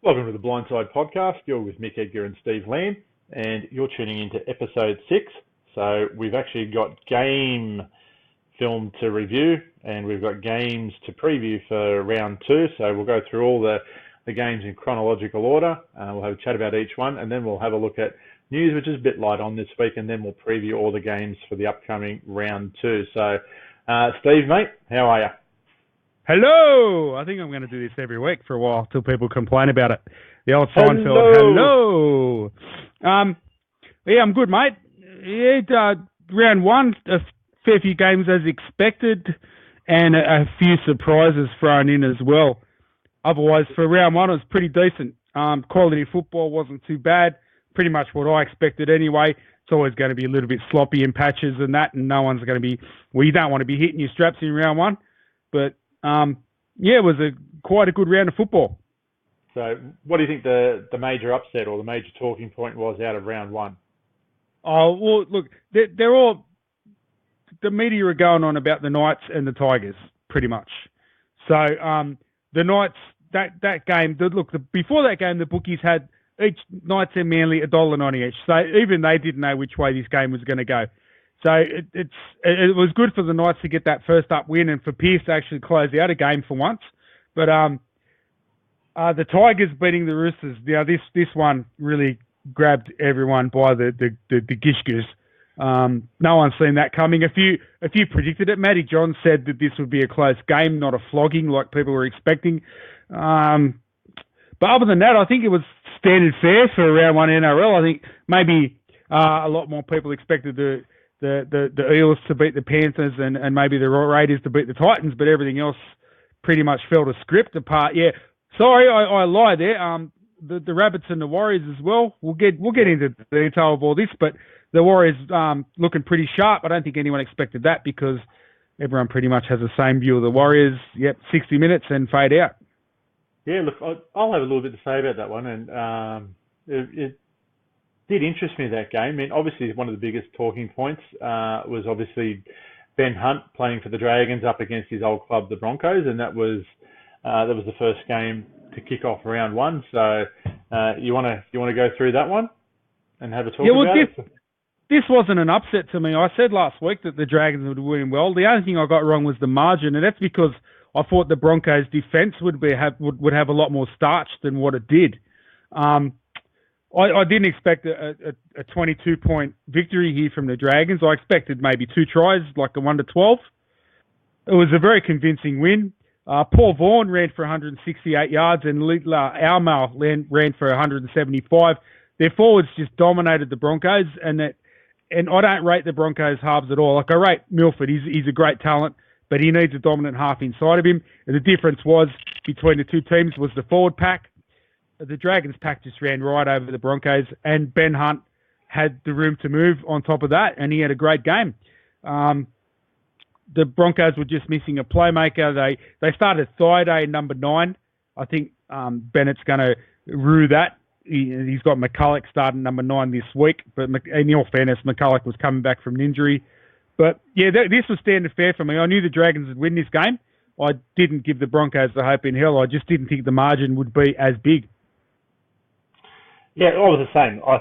Welcome to the Blindside podcast. You're with Mick Edgar and Steve Lamb, and you're tuning into episode 6. So we've actually got game film to review, and we've got games to preview for round 2. So we'll go through all the games in chronological order. We'll have a chat about each one, and then we'll have a look at news, which is a bit light on this week, and then we'll preview all the games for the upcoming round 2. So, Steve, mate, how are you? Hello! I think I'm going to do this every week for a while till people complain about it. The old Seinfeld, Hello! Yeah, I'm good, mate. Round 1, a fair few games as expected, and a few surprises thrown in as well. Otherwise, for round 1, it was pretty decent. Quality football wasn't too bad. Pretty much what I expected anyway. It's always going to be a little bit sloppy in patches and that, and no one's going to be... Well, you don't want to be hitting your straps in round 1, but... it was quite a good round of football. So, what do you think the major upset or the major talking point was out of round 1? Oh, well, look, they're all... The media are going on about the Knights and the Tigers, pretty much. So, the Knights, that game... Before that game, the bookies had each Knights and Manly $1.90 each. So, even they didn't know which way this game was going to go. So it was good for the Knights to get that first up win and for Pearce to actually close out a game for once. But the Tigers beating the Roosters, this one really grabbed everyone by the gish-gish. No one's seen that coming. A few predicted it. Matty John said that this would be a close game, not a flogging like people were expecting. But other than that, I think it was standard fare for round 1 NRL. I think maybe a lot more people expected the Eels to beat the Panthers and maybe the Raiders to beat the Titans, but everything else pretty much fell to script apart. Yeah, sorry, I lied there. The Rabbits and the Warriors as well. We'll get into the detail of all this, but the Warriors looking pretty sharp. I don't think anyone expected that because everyone pretty much has the same view of the Warriors. Yep, 60 minutes and fade out. Yeah, look, I'll have a little bit to say about that one, and it did interest me, that game. I mean, obviously one of the biggest talking points was obviously Ben Hunt playing for the Dragons up against his old club, the Broncos, and that was the first game to kick off round 1. So you want to go through that one and have a talk about it? This wasn't an upset to me. I said last week that the Dragons would win well. The only thing I got wrong was the margin, and that's because I thought the Broncos' defence would have a lot more starch than what it did. I didn't expect a 22-point victory here from the Dragons. I expected maybe 2 tries, like a 1-12. It was a very convincing win. Paul Vaughan ran for 168 yards and Almar ran for 175. Their forwards just dominated the Broncos, and I don't rate the Broncos halves at all. Like, I rate Milford. He's a great talent, but he needs a dominant half inside of him. And the difference between the two teams was the forward pack. The Dragons pack just ran right over the Broncos, and Ben Hunt had the room to move on top of that, and he had a great game. The Broncos were just missing a playmaker. They started Thaiday number 9. I think Bennett's going to rue that. He's got McCulloch starting number 9 this week, but in all fairness, McCulloch was coming back from an injury. But yeah, this was standard fare for me. I knew the Dragons would win this game. I didn't give the Broncos the hope in hell. I just didn't think the margin would be as big. Yeah, I was the same. I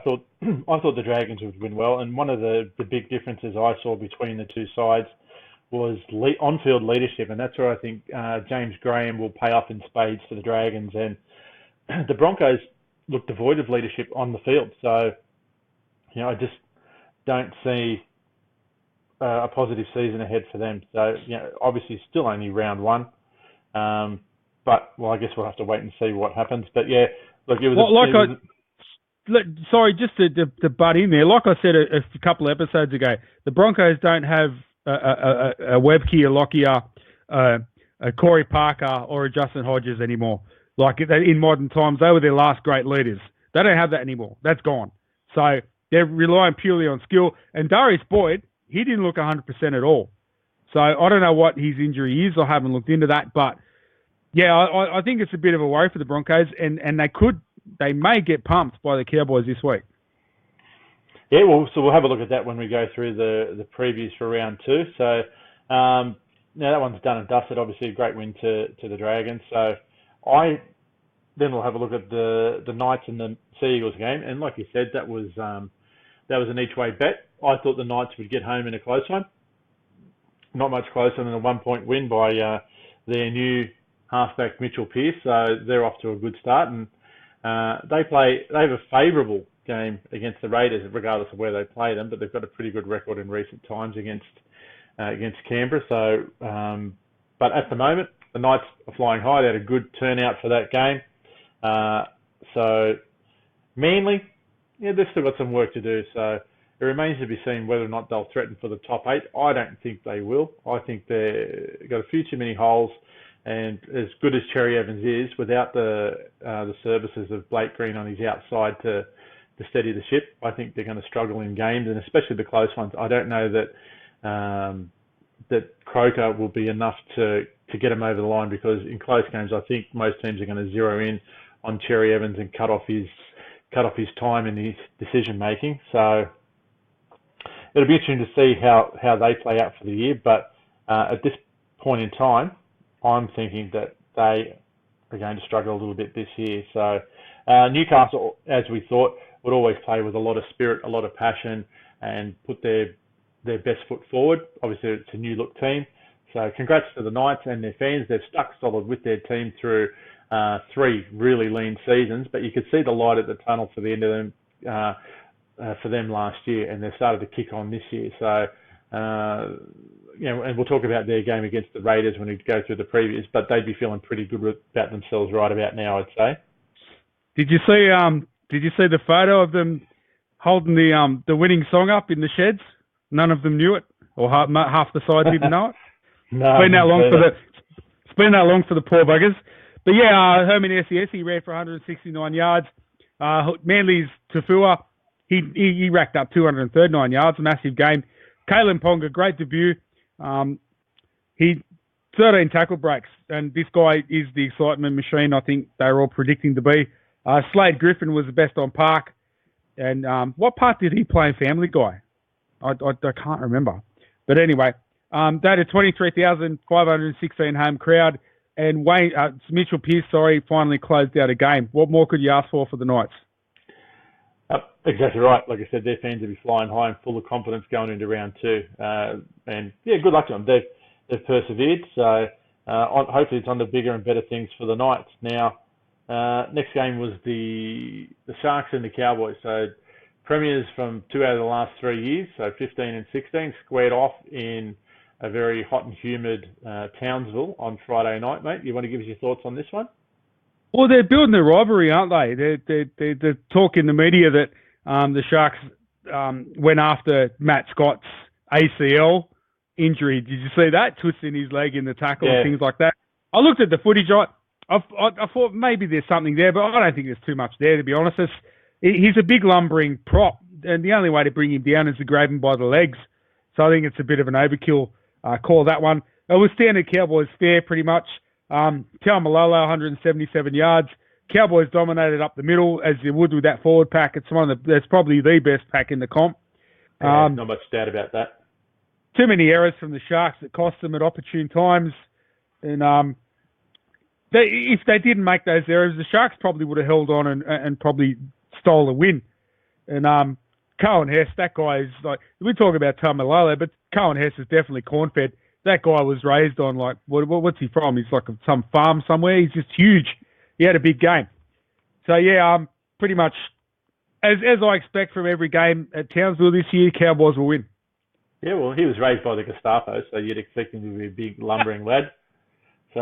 thought the Dragons would win well, and one of the big differences I saw between the two sides was on-field leadership, and that's where I think James Graham will pay off in spades for the Dragons. And the Broncos look devoid of leadership on the field, so I just don't see a positive season ahead for them. So obviously still only round 1, but I guess we'll have to wait and see what happens. But yeah, look, it was. Sorry, just to butt in there. Like I said a couple of episodes ago, the Broncos don't have a Webke, a Lockyer, a Corey Parker, or a Justin Hodges anymore. Like in modern times, they were their last great leaders. They don't have that anymore. That's gone. So they're relying purely on skill. And Darius Boyd, he didn't look 100% at all. So I don't know what his injury is. I haven't looked into that. But yeah, I think it's a bit of a worry for the Broncos, and they may get pumped by the Cowboys this week. Yeah, so we'll have a look at that when we go through the previews for round 2. So now that one's done and dusted. Obviously, a great win to the Dragons. So I then we'll have a look at the Knights and the Sea Eagles game. And like you said, that was an each way bet. I thought the Knights would get home in a close one. Not much closer than a 1 point win by their new halfback Mitchell Pearce. So they're off to a good start, and they have a favourable game against the Raiders, regardless of where they play them. But they've got a pretty good record in recent times against Canberra. So, but at the moment, the Knights are flying high. They had a good turnout for that game. So Manly, yeah, they've still got some work to do. So it remains to be seen whether or not they'll threaten for the top 8. I don't think they will. I think they've got a few too many holes, and as good as Cherry Evans is, without the services of Blake Green on his outside to steady the ship, I think they're going to struggle in games, and especially the close ones. I don't know that Croker will be enough to get him over the line, because in close games, I think most teams are going to zero in on Cherry Evans and cut off his time in his decision making. So it'll be interesting to see how they play out for the year. But at this point in time, I'm thinking that they are going to struggle a little bit this year. So Newcastle, as we thought, would always play with a lot of spirit, a lot of passion, and put their best foot forward. Obviously, it's a new look team. So congrats to the Knights and their fans. They've stuck solid with their team through 3 really lean seasons, but you could see the light at the tunnel for the end of them for them last year, and they've started to kick on this year. So, and we'll talk about their game against the Raiders when we go through the previews, but they'd be feeling pretty good about themselves right about now, I'd say. Did you see the photo of them holding the winning song up in the sheds? None of them knew it, or half the side didn't know it. No, it's been that long for the poor buggers. But yeah, Herman Esiesi ran for 169 yards. Manly's Tafua, he racked up 239 yards, a massive game. Kalen Ponga, great debut. He 13 tackle breaks, and this guy is the excitement machine I think they were all predicting to be. Slade Griffin was the best on park. And what part did he play in Family Guy? I can't remember. But anyway, they had a 23,516 home crowd, and Mitchell Pearce, finally closed out a game. What more could you ask for the Knights? Exactly right. Like I said, their fans will be flying high and full of confidence going into round 2. And yeah, good luck to them. They've persevered. So hopefully it's on to bigger and better things for the Knights. Now, next game was the Sharks and the Cowboys. So premiers from 2 out of the last 3 years, so 15 and 16, squared off in a very hot and humid Townsville on Friday night, mate. You want to give us your thoughts on this one? Well, they're building their rivalry, aren't they? They're talk in the media that the Sharks went after Matt Scott's ACL injury. Did you see that? Twisting his leg in the tackle and things like that. I looked at the footage. I thought maybe there's something there, but I don't think there's too much there, to be honest. He's a big lumbering prop, and the only way to bring him down is to grab him by the legs. So I think it's a bit of an overkill call, that one. It was standard Cowboys fare, pretty much. Malolo, 177 yards. Cowboys dominated up the middle, as you would with that forward pack. It's that's probably the best pack in the comp. Not much doubt about that. Too many errors from the Sharks that cost them at opportune times. And if they didn't make those errors, the Sharks probably would have held on and probably stole a win. And Cohen Hess, that guy is like, we talk about Tamalolo, but Cohen Hess is definitely corn-fed. That guy was raised on, like, what's he from? He's like some farm somewhere. He's just huge. He had a big game. So, yeah, pretty much as I expect from every game at Townsville this year, Cowboys will win. Yeah, well, he was raised by the Gestapo, so you'd expect him to be a big lumbering lad. So,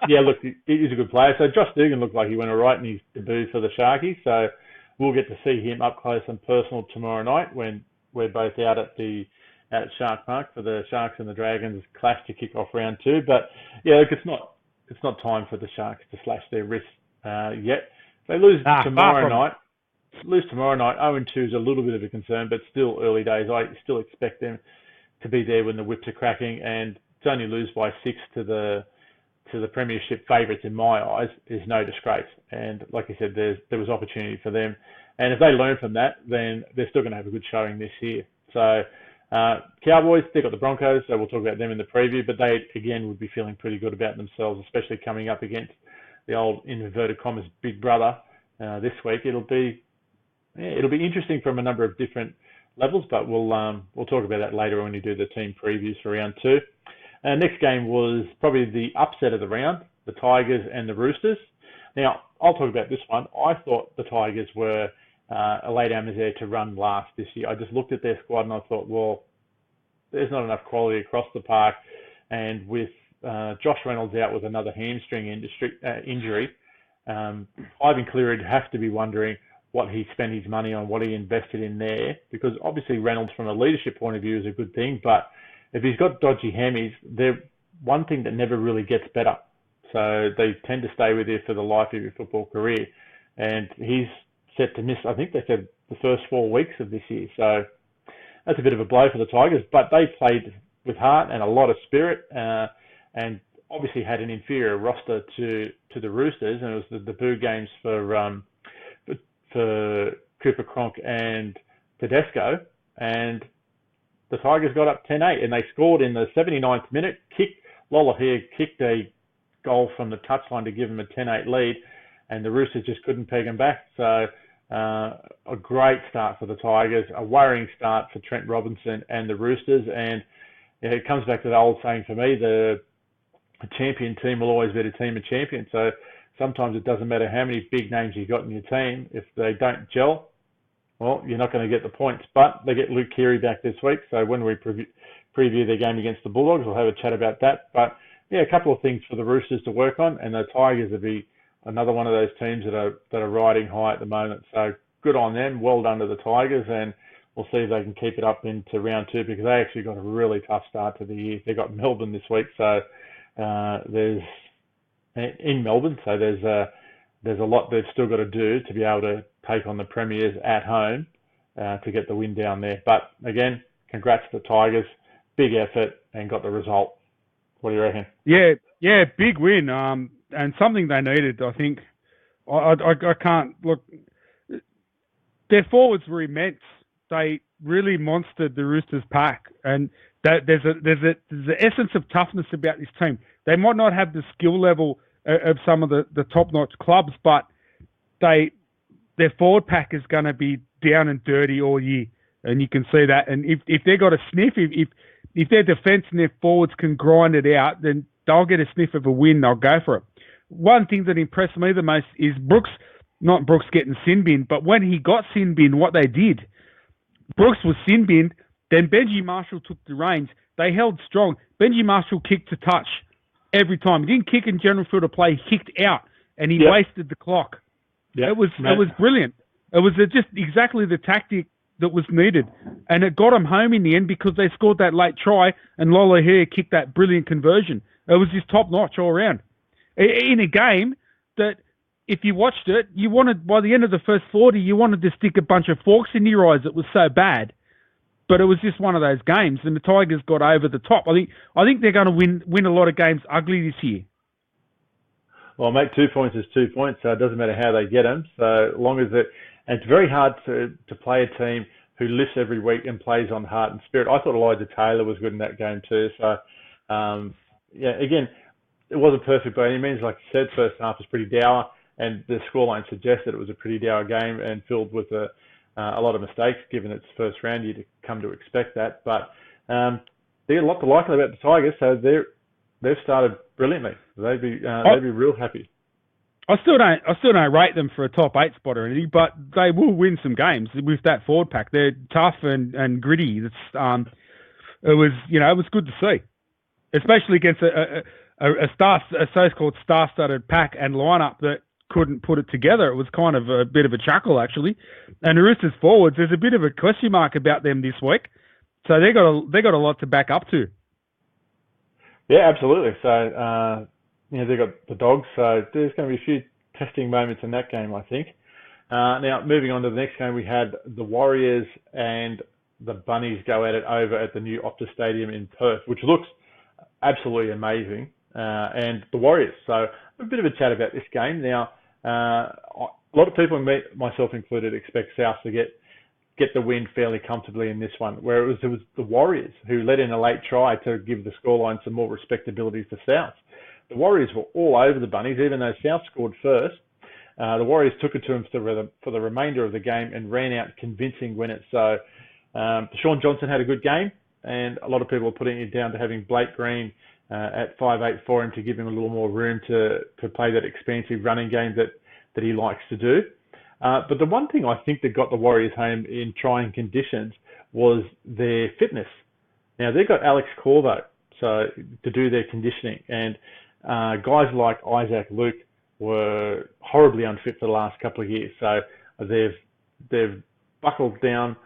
yeah, look, he's a good player. So Josh Dugan looked like he went all right in his debut for the Sharkies. So we'll get to see him up close and personal tomorrow night when we're both out at Shark Park for the Sharks and the Dragons clash to kick off round 2. But yeah, look, it's not time for the Sharks to slash their wrists yet. They lose tomorrow night. 0-2 is a little bit of a concern, but still early days. I still expect them to be there when the whips are cracking, and to only lose by 6 to the premiership favourites in my eyes is no disgrace. And like I said, there was opportunity for them, and if they learn from that, then they're still going to have a good showing this year. So Cowboys, they've got the Broncos, so we'll talk about them in the preview, but they again would be feeling pretty good about themselves, especially coming up against the old inverted commas big brother this week. It'll be interesting from a number of different levels, but we'll talk about that later when we do the team previews for round two. Next game was probably the upset of the round, the Tigers and the Roosters. Now, I'll talk about this one. I thought the Tigers were a late amateur to run last this year. I just looked at their squad and I thought, well, there's not enough quality across the park. And with Josh Reynolds out with another hamstring injury, Ivan Cleary would have to be wondering what he spent his money on, what he invested in there, because obviously Reynolds from a leadership point of view is a good thing, but if he's got dodgy hammies, they're one thing that never really gets better. So they tend to stay with you for the life of your football career. And he's set to miss, I think they said, the first 4 weeks of this year. So that's a bit of a blow for the Tigers, but they played with heart and a lot of spirit, and obviously had an inferior roster to the Roosters, and it was the debut games for Cooper Cronk and Tedesco, and the Tigers got up 10-8, and they scored in the 79th minute. Lola here kicked a goal from the touchline to give them a 10-8 lead, and the Roosters just couldn't peg them back. So a great start for the Tigers, a worrying start for Trent Robinson and the Roosters, and it comes back to the old saying for me, the champion team will always beat a team of champions. So sometimes it doesn't matter how many big names you've got in your team. If they don't gel, well, you're not going to get the points. But they get Luke Keary back this week, so when we preview their game against the Bulldogs, we'll have a chat about that. But yeah, a couple of things for the Roosters to work on, and the Tigers will be another one of those teams that are riding high at the moment. So good on them. Well done to the Tigers, and we'll see if they can keep it up into round two, because they actually got a really tough start to the year. They got Melbourne this week, so there's in Melbourne, so there's a lot they've still got to do to be able to take on the Premiers at home to get the win down there. But again, congrats to the Tigers, big effort, and got the result. What do you reckon? Yeah, big win, and something they needed. I think I can't look. Their forwards were immense. They really monstered the Roosters pack, and there's an essence of toughness about this team. They might not have the skill level of some of the top-notch clubs, but their forward pack is going to be down and dirty all year, and you can see that. And if they got a sniff, if their defence and their forwards can grind it out, then they'll get a sniff of a win. They'll go for it. One thing that impressed me the most is not Brooks getting sin-binned, but when he got sin-binned, what they did, Brooks was sin-binned, then Benji Marshall took the reins. They held strong. Benji Marshall kicked to touch every time. He didn't kick in general field of play. He kicked out, and he wasted the clock. Yep. It was brilliant. It was just exactly the tactic that was needed, and it got them home in the end because they scored that late try, and Lola here kicked that brilliant conversion. It was just top-notch all around. In a game that, if you watched it, you wanted, by the end of the first 40, you wanted to stick a bunch of forks in your eyes. It was so bad. But it was just one of those games, and the Tigers got over the top. I think they're going to win a lot of games ugly this year. Well, mate, 2 points is 2 points, so it doesn't matter how they get them. So long as and it's very hard to play a team who lifts every week and plays on heart and spirit. I thought Elijah Taylor was good in that game too. So, again, it wasn't perfect by any means. Like you said, first half was pretty dour, and the scoreline suggested it was a pretty dour game and filled with a lot of mistakes, given its first round. You'd come to expect that. But there's a lot to like about the Tigers, so they've started brilliantly. They'd be real happy. I still don't rate them for a top 8 spot or anything, but they will win some games with that forward pack. They're tough and gritty. It was good to see, especially against a so-called star-studded pack and lineup that couldn't put it together. It was kind of a bit of a chuckle, actually. And the Roosters forwards, there's a bit of a question mark about them this week, so they got a lot to back up to. Yeah, absolutely. So they got the Dogs, so there's going to be a few testing moments in that game, I think. Now, moving on to the next game, we had the Warriors and the Bunnies go at it over at the new Optus Stadium in Perth, which looks absolutely amazing. And the Warriors. So a bit of a chat about this game. Now, a lot of people, myself included, expect South to get the win fairly comfortably in this one, where it was the Warriors who let in a late try to give the scoreline some more respectability for South. the Warriors were all over the Bunnies, even though South scored first. The Warriors took it to them for the remainder of the game and ran out convincing winners. So Sean Johnson had a good game, and a lot of people are putting it down to having Blake Green at 5'8" for him to give him a little more room to play that expansive running game that he likes to do. But the one thing I think that got the Warriors home in trying conditions was their fitness. Now, they've got Alex Corvo to do their conditioning, and guys like Isaac Luke were horribly unfit for the last couple of years. So they've buckled down,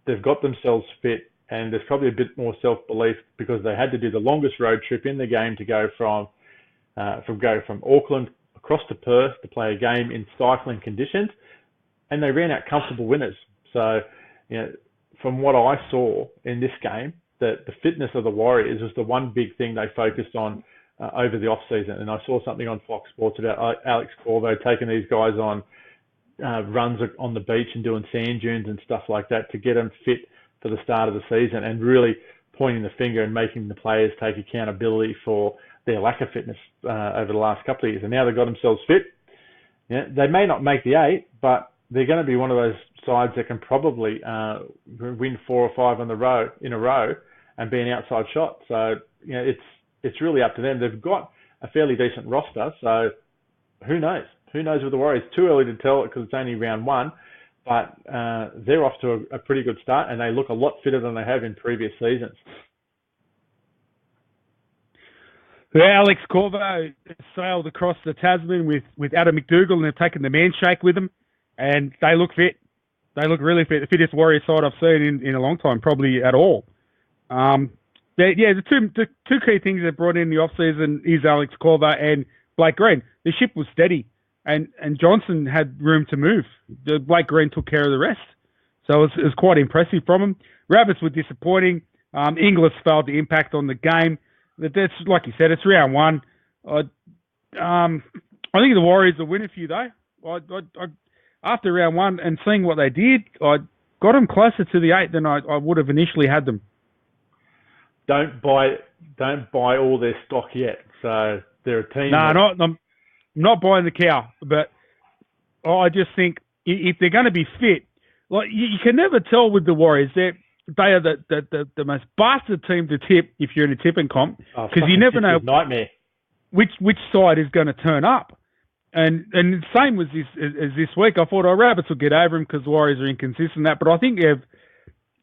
they've got themselves fit, and there's probably a bit more self-belief because they had to do the longest road trip in the game to go from Auckland across to Perth to play a game in stifling conditions, and they ran out comfortable winners. So, from what I saw in this game, that the fitness of the Warriors was the one big thing they focused on over the off-season. And I saw something on Fox Sports about Alex Corvo taking these guys on runs on the beach and doing sand dunes and stuff like that to get them fit for the start of the season, and really pointing the finger and making the players take accountability for their lack of fitness over the last couple of years. And now they've got themselves fit. They may not make the 8, but they're going to be one of those sides that can probably win 4 or 5 in a row and be an outside shot. So it's really up to them. They've got a fairly decent roster, so who knows? Who knows with the Warriors? Too early to tell because it's only round 1, but they're off to a pretty good start, and they look a lot fitter than they have in previous seasons. Alex Corvo sailed across the Tasman with Adam McDougall, and they've taken the man shake with them, and they look fit. They look really fit. The fittest Warriors side I've seen in a long time, probably at all. The two key things they brought in the off-season is Alex Corvo and Blake Green. The ship was steady, and Johnson had room to move. Blake Green took care of the rest. So it was quite impressive from him. Rabbits were disappointing. Inglis failed to impact on the game. That's, like you said, it's round 1. I think the Warriors will win a few, though. After round 1 and seeing what they did, I got them closer to the 8 than I would have initially had them. Don't buy all their stock yet. So they're a team. I'm not buying the cow, but I just think if they're going to be fit, like you can never tell with the Warriors. They are the most bastard team to tip if you're in a tipping comp, because you never know nightmare which side is going to turn up. And the same was this week. I thought Rabbits would get over them because the Warriors are inconsistent. But I think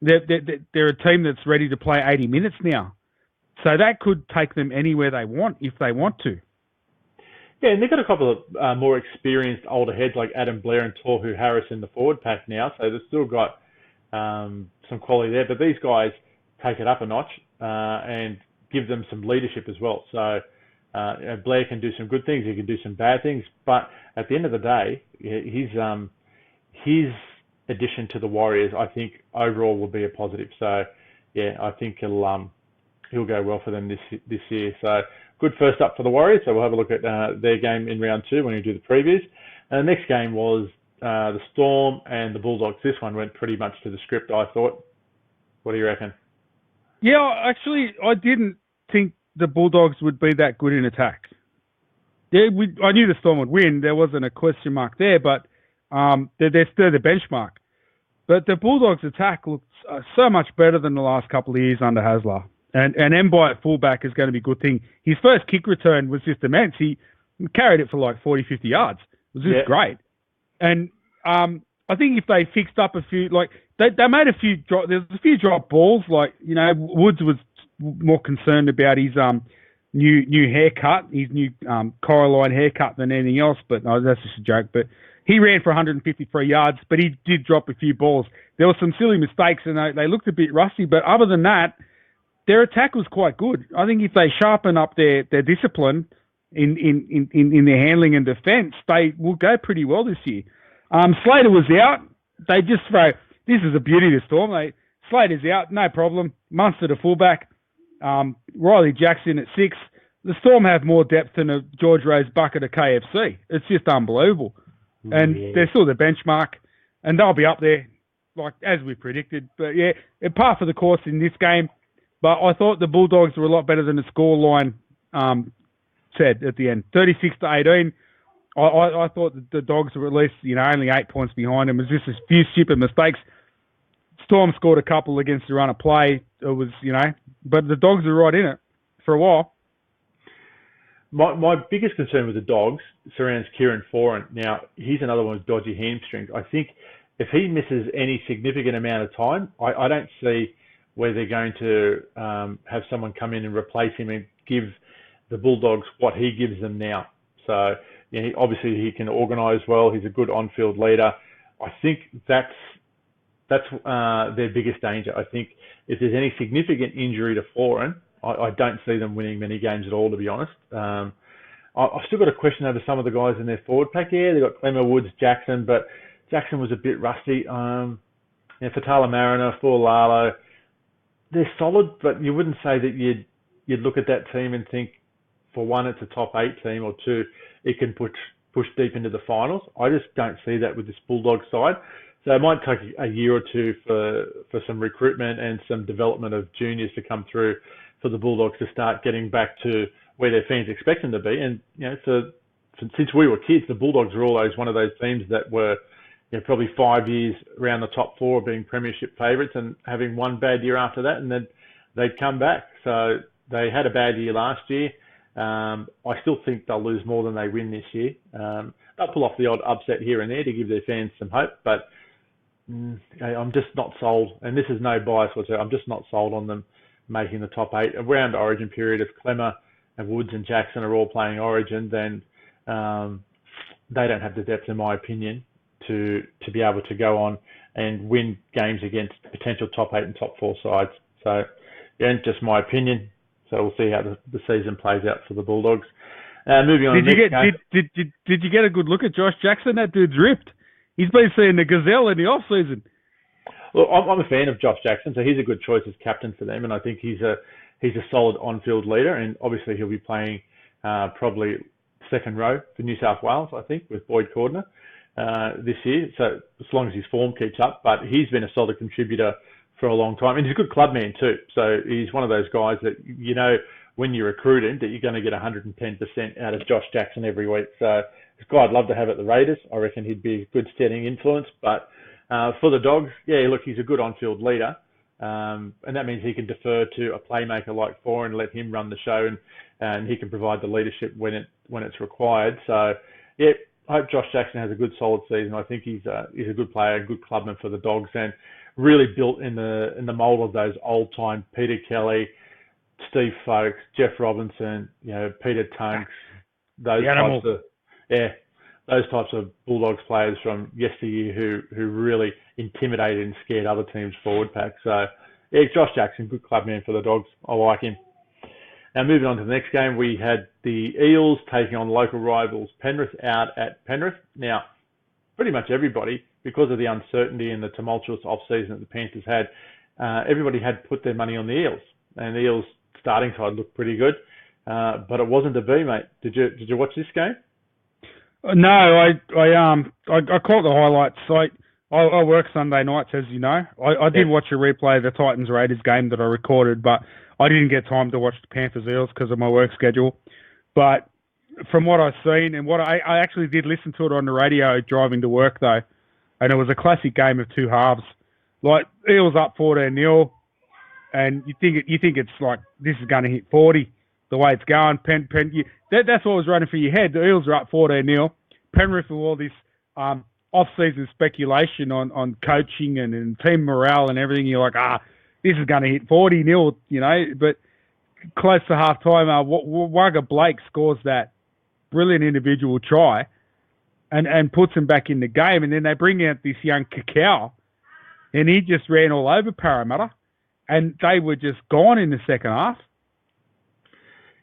they're a team that's ready to play 80 minutes now, so that could take them anywhere they want if they want to. Yeah, and they've got a couple of more experienced older heads like Adam Blair and Tohu Harris in the forward pack now, so they've still got some quality there. But these guys take it up a notch and give them some leadership as well. So Blair can do some good things, he can do some bad things, but at the end of the day, his addition to the Warriors, I think overall will be a positive. So yeah, I think he'll go well for them this year. So good first up for the Warriors. So we'll have a look at their game in round 2 when we do the previews. And the next game was the Storm and the Bulldogs. This one went pretty much to the script, I thought. What do you reckon? Yeah, actually, I didn't think the Bulldogs would be that good in attack. Yeah, I knew the Storm would win. There wasn't a question mark there, but they're still the benchmark. But the Bulldogs' attack looks so much better than the last couple of years under Hasler. And Mbai at fullback is going to be a good thing. His first kick return was just immense. He carried it for like 40, 50 yards. It was just great. And I think if they fixed up a few, like they made a few there's a few drop balls. Like, Woods was more concerned about his new haircut, his new Coraline haircut than anything else. But no, that's just a joke. But he ran for 153 yards, but he did drop a few balls. There were some silly mistakes, and they looked a bit rusty. But other than that, their attack was quite good. I think if they sharpen up their discipline in their handling and defence, they will go pretty well this year. Slater was out. They just throw. This is a beauty of the Storm. Slater's out, no problem. Munster to fullback. Riley Jackson at 6. The Storm have more depth than a George Rose bucket of KFC. It's just unbelievable. And they're still the benchmark, and they'll be up there, like as we predicted. But yeah, par for the course in this game. But I thought the Bulldogs were a lot better than the scoreline said at the end, 36-18. I thought that the Dogs were at least, only 8 points behind them. It was just a few stupid mistakes. Storm scored a couple against the run of play. It was, but the Dogs are right in it for a while. My biggest concern with the Dogs surrounds Kieran Foran. Now, he's another one with dodgy hamstrings. I think if he misses any significant amount of time, I don't see where they're going to have someone come in and replace him and give the Bulldogs what he gives them now. So, obviously he can organise well. He's a good on-field leader. I think that's their biggest danger. I think if there's any significant injury to Foran, I don't see them winning many games at all, to be honest. I've still got a question over some of the guys in their forward pack. Yeah, they've got Clemmer, Woods, Jackson, but Jackson was a bit rusty. Fatala Mariner, Fualalo, they're solid, but you wouldn't say that you'd look at that team and think, for one, it's a top 8 team, or two, it can push deep into the finals. I just don't see that with this Bulldog side. So it might take a year or two for some recruitment and some development of juniors to come through for the Bulldogs to start getting back to where their fans expect them to be. And, since we were kids, the Bulldogs were always one of those teams that were probably 5 years around the top 4 being premiership favourites and having one bad year after that, and then they'd come back. So they had a bad year last year. I still think they'll lose more than they win this year. They'll pull off the odd upset here and there to give their fans some hope, but I'm just not sold, and this is no bias whatsoever. I'm just not sold on them making the top 8. Around Origin period, if Clemmer and Woods and Jackson are all playing Origin, then they don't have the depth, in my opinion, to be able to go on and win games against potential top 8 and top 4 sides. So, just my opinion. So we'll see how the season plays out for the Bulldogs. Moving on. Did you get a good look at Josh Jackson? That dude's ripped. He's been seeing the gazelle in the off season. Well, I'm a fan of Josh Jackson, so he's a good choice as captain for them, and I think he's a solid on-field leader, and obviously he'll be playing probably second row for New South Wales, I think, with Boyd Cordner this year. So as long as his form keeps up, but he's been a solid contributor for a long time, and he's a good club man too. So he's one of those guys that when you recruit him that you're going to get 110% out of Josh Jackson every week. So this guy I'd love to have at the Raiders. I reckon he'd be a good steadying influence. But for the Dogs, he's a good on-field leader, and that means he can defer to a playmaker like Foran and let him run the show, and he can provide the leadership when it's required. So I hope Josh Jackson has a good solid season. I think he's a good player, a good clubman for the Dogs, and really built in the mould of those old-time Peter Kelly, Steve Folkes, Jeff Robinson, Peter Tunks, those types of Bulldogs players from yesteryear who really intimidated and scared other teams' forward pack. So, Josh Jackson, good club man for the Dogs. I like him. Now, moving on to the next game, we had the Eels taking on local rivals Penrith out at Penrith. Now, pretty much everybody, because of the uncertainty and the tumultuous off-season that the Panthers had, everybody had put their money on the Eels. And the Eels' starting side looked pretty good, but it wasn't to be, mate. Did you watch this game? No, I caught the highlights. I work Sunday nights, as you know. I did watch a replay of the Titans-Raiders game that I recorded, but I didn't get time to watch the Panthers-Eels because of my work schedule. But from what I've seen, and what I actually did listen to it on the radio driving to work, though, and it was a classic game of two halves. Like, Eels up 14-0, and you think it's like, this is going to hit 40, the way it's going. That's what was running through your head. The Eels are up 14-0. Penrith with all this off-season speculation on coaching and team morale and everything. You're like, this is going to hit 40-0, but close to half-time, Wagga Blake scores that brilliant individual try and puts him back in the game. And then they bring out this young Cacao, and he just ran all over Parramatta, and they were just gone in the second half.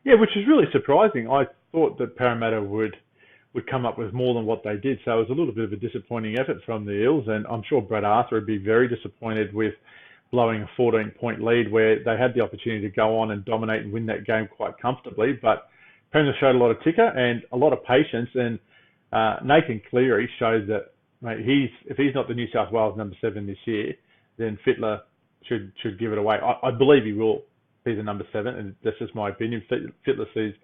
Yeah, which is really surprising. I thought that Parramatta would come up with more than what they did. So it was a little bit of a disappointing effort from the Eels, and I'm sure Brad Arthur would be very disappointed with blowing a 14-point lead where they had the opportunity to go on and dominate and win that game quite comfortably. But Penrith showed a lot of ticker and a lot of patience, and Nathan Cleary showed that, mate, if he's not the New South Wales number 7 this year, then Fittler should give it away. I believe he will be the number 7, and that's just my opinion. Fittler sees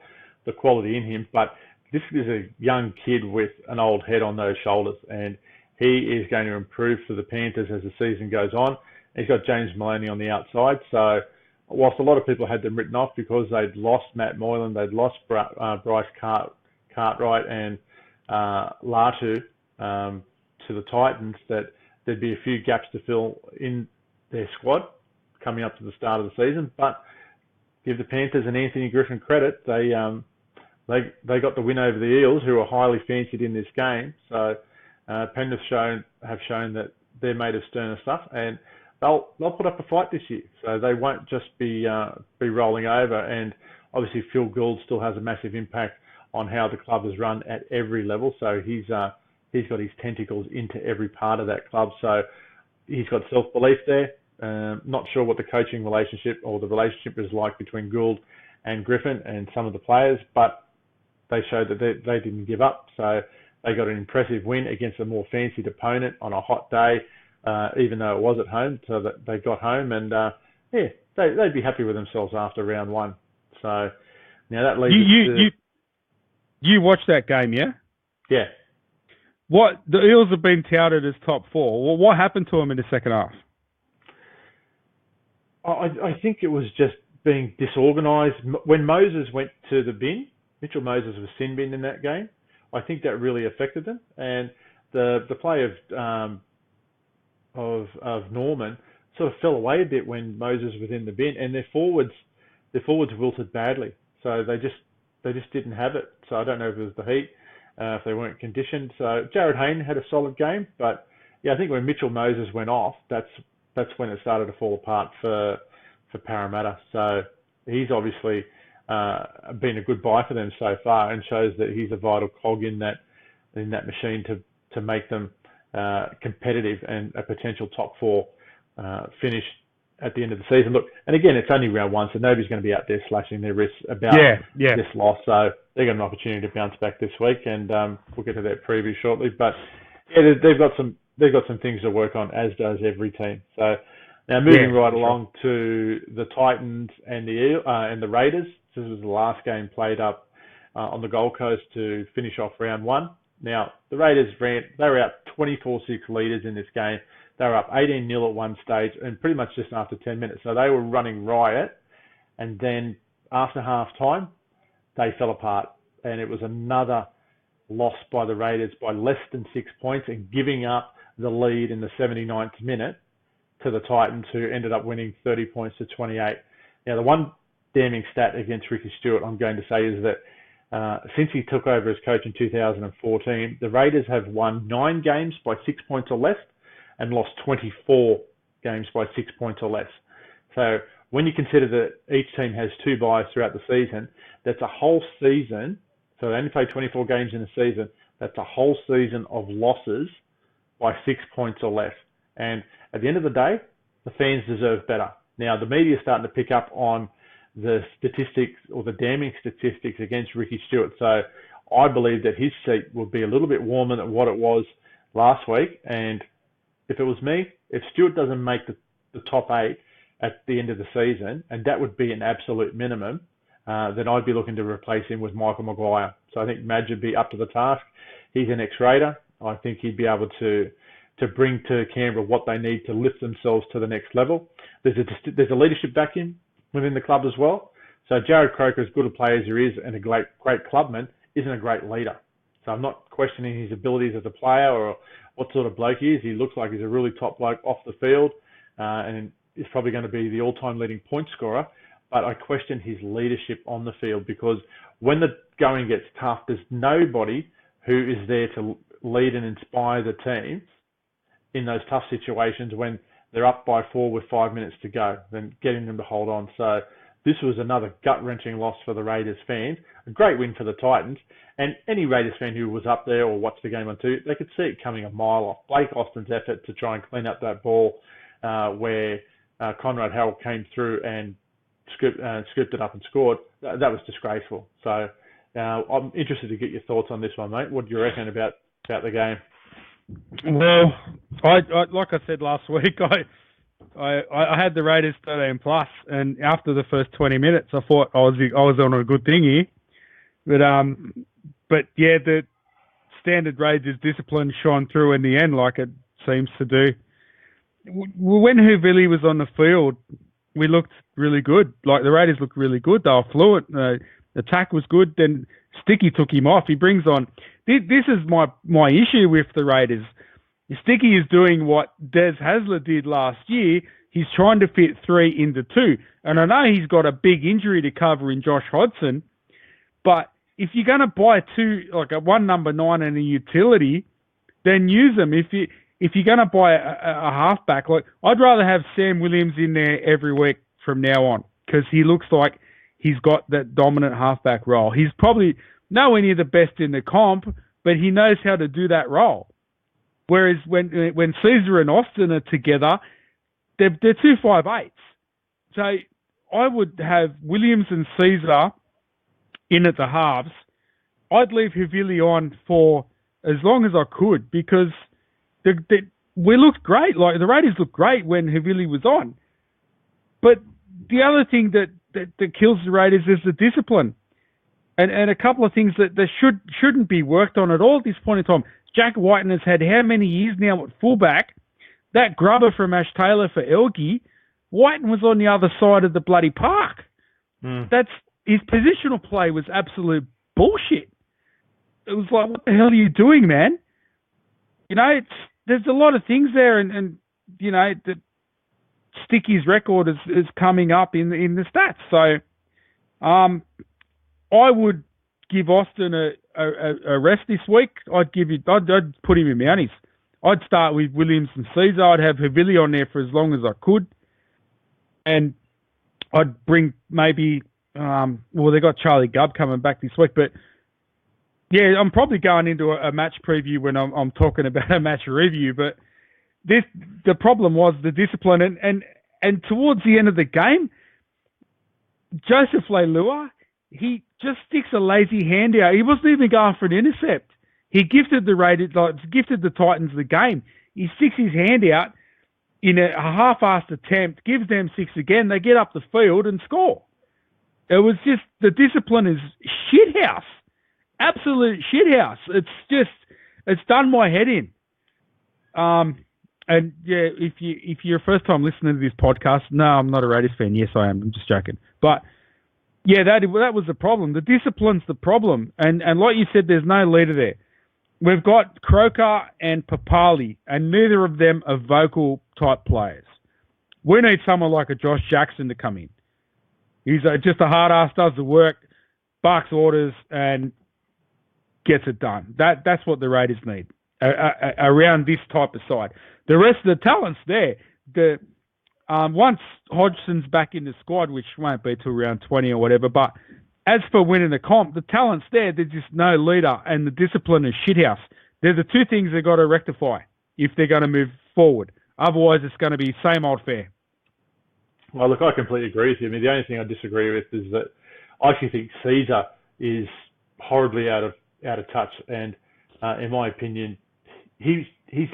the quality in him, but this is a young kid with an old head on those shoulders, and he is going to improve for the Panthers as the season goes on. He's got James Maloney on the outside, so whilst a lot of people had them written off because they'd lost Matt Moylan, they'd lost Bryce Cartwright and Latu to the Titans, that there'd be a few gaps to fill in their squad coming up to the start of the season. But give the Panthers and Anthony Griffin credit, they got the win over the Eels, who are highly fancied in this game. So Penrith have shown that they're made of sterner stuff, and they'll put up a fight this year. So they won't just be rolling over. And obviously Phil Gould still has a massive impact on how the club is run at every level. So he's got his tentacles into every part of that club. So he's got self-belief there. Not sure what the coaching relationship or the relationship is like between Gould and Griffin and some of the players, but they showed that they didn't give up. So they got an impressive win against a more fancied opponent on a hot day, even though it was at home. So that they got home, and they'd be happy with themselves after round one. So now that leads you watched that game, yeah? Yeah. What, the Eels have been touted as top four. Well, what happened to them in the second half? I think it was just being disorganised. When Moses went to the bin, Mitchell Moses was sin bin in that game. I think that really affected them, and the play of Norman sort of fell away a bit when Moses was in the bin, and their forwards wilted badly. So they just didn't have it. So I don't know if it was the heat, if they weren't conditioned. So Jared Hayne had a solid game, but yeah, I think when Mitchell Moses went off, that's when it started to fall apart for Parramatta. So he's obviously been a good buy for them so far, and shows that he's a vital cog in that machine to make them competitive and a potential top four finish at the end of the season. Look, and again, it's only round one, so nobody's going to be out there slashing their wrists about this loss. So they've got an opportunity to bounce back this week, and we'll get to that preview shortly. But yeah, they've got some things to work on, as does every team. So now moving along to the Titans and the Raiders. This was the last game played up on the Gold Coast to finish off round one. Now the Raiders they were out 24-6 leaders in this game. They were up 18-0 at one stage, and pretty much just after 10 minutes. So they were running riot, and then after half time, they fell apart, and it was another loss by the Raiders by less than 6 points, and giving up the lead in the 79th minute to the Titans, who ended up winning 30 points to 28. Now, the one damning stat against Ricky Stewart, I'm going to say, is that since he took over as coach in 2014, the Raiders have won 9 games by 6 points or less and lost 24 games by 6 points or less. So when you consider that each team has 2 byes throughout the season, that's a whole season. So they only play 24 games in a season. That's a whole season of losses by 6 points or less. And at the end of the day, the fans deserve better. Now, the media is starting to pick up on the statistics, or the damning statistics, against Ricky Stewart. So I believe that his seat will be a little bit warmer than what it was last week. And if it was me, if Stewart doesn't make the top 8 at the end of the season, and that would be an absolute minimum, then I'd be looking to replace him with Michael Maguire. So I think Madge would be up to the task. He's an ex-Raider. I think he'd be able to bring to Canberra what they need to lift themselves to the next level. There's a leadership vacuum within the club as well. So Jared Croker, as good a player as he is and a great clubman, isn't a great leader. So I'm not questioning his abilities as a player or what sort of bloke he is. He looks like he's a really top bloke off the field, and is probably going to be the all-time leading point scorer. But I question his leadership on the field, because when the going gets tough, there's nobody who is there to lead and inspire the team in those tough situations when they're up by 4 with 5 minutes to go, then getting them to hold on. So this was another gut-wrenching loss for the Raiders fans. A great win for the Titans. And any Raiders fan who was up there or watched the game on TV, they could see it coming a mile off. Blake Austin's effort to try and clean up that ball where Conrad Harrell came through and scooped it up and scored, that was disgraceful. So I'm interested to get your thoughts on this one, mate. What do you reckon about the game? Well, I like I said last week, I had the Raiders 13 plus, and after the first 20 minutes, I thought I was on a good thing here. But yeah, the standard Raiders discipline shone through in the end, like it seems to do. When Havili was on the field, we looked really good. Like the Raiders looked really good. They were fluent. The attack was good. Then Sticky took him off. He brings on. This is my issue with the Raiders. Sticky is doing what Des Hasler did last year. He's trying to fit 3 into 2. And I know he's got a big injury to cover in Josh Hodgson, but if you're going to buy 2, like one number 9 and a utility, then use them. If you're going to buy a halfback, like I'd rather have Sam Williams in there every week from now on, because he looks like he's got that dominant halfback role. He's probably nowhere near the best in the comp, but he knows how to do that role. Whereas when Caesar and Austin are together, they're 2 5'8". So I would have Williams and Caesar in at the halves. I'd leave Havili on for as long as I could, because we looked great. Like the Raiders looked great when Havili was on. But the other thing that kills the Raiders is the discipline. And a couple of things that shouldn't be worked on at all at this point in time. Jack Whiten has had how many years now at fullback? That grubber from Ash Taylor for Elgie, Whiten was on the other side of the bloody park. That's his positional play was absolute bullshit. It was like, what the hell are you doing, man? You know, there's a lot of things there, and you know, Sticky's record is coming up in the stats. So, I would give Austin a rest this week. I'd put him in Mounties. I'd start with Williams and Caesar. I'd have Havili on there for as long as I could, and I'd bring maybe. They got Charlie Gubb coming back this week, but yeah, I'm probably going into a match preview when I'm talking about a match review. But the problem was the discipline, and towards the end of the game, Joseph Leilua, he just sticks a lazy hand out. He wasn't even going for an intercept. He gifted the Titans the game. He sticks his hand out in a half-assed attempt, gives them 6 again. They get up the field and score. It was just, the discipline is shithouse. Absolute shithouse. It's done my head in. And yeah, if you're a first time listener to this podcast, no, I'm not a Raiders fan. Yes, I am. I'm just joking. But yeah, that was the problem. The discipline's the problem. And like you said, there's no leader there. We've got Croker and Papali, and neither of them are vocal type players. We need someone like a Josh Jackson to come in. He's just a hard ass, does the work, barks orders, and gets it done. That's what the Raiders need around this type of side. The rest of the talent's there. Once Hodgson's back in the squad, which won't be till around 20 or whatever, but as for winning the comp, the talent's there. There's just no leader, and the discipline is shithouse. They're the 2 things they've got to rectify if they're going to move forward. Otherwise, it's going to be same old fare. Well, look, I completely agree with you. I mean, the only thing I disagree with is that I actually think Caesar is horribly out of touch, and in my opinion, he's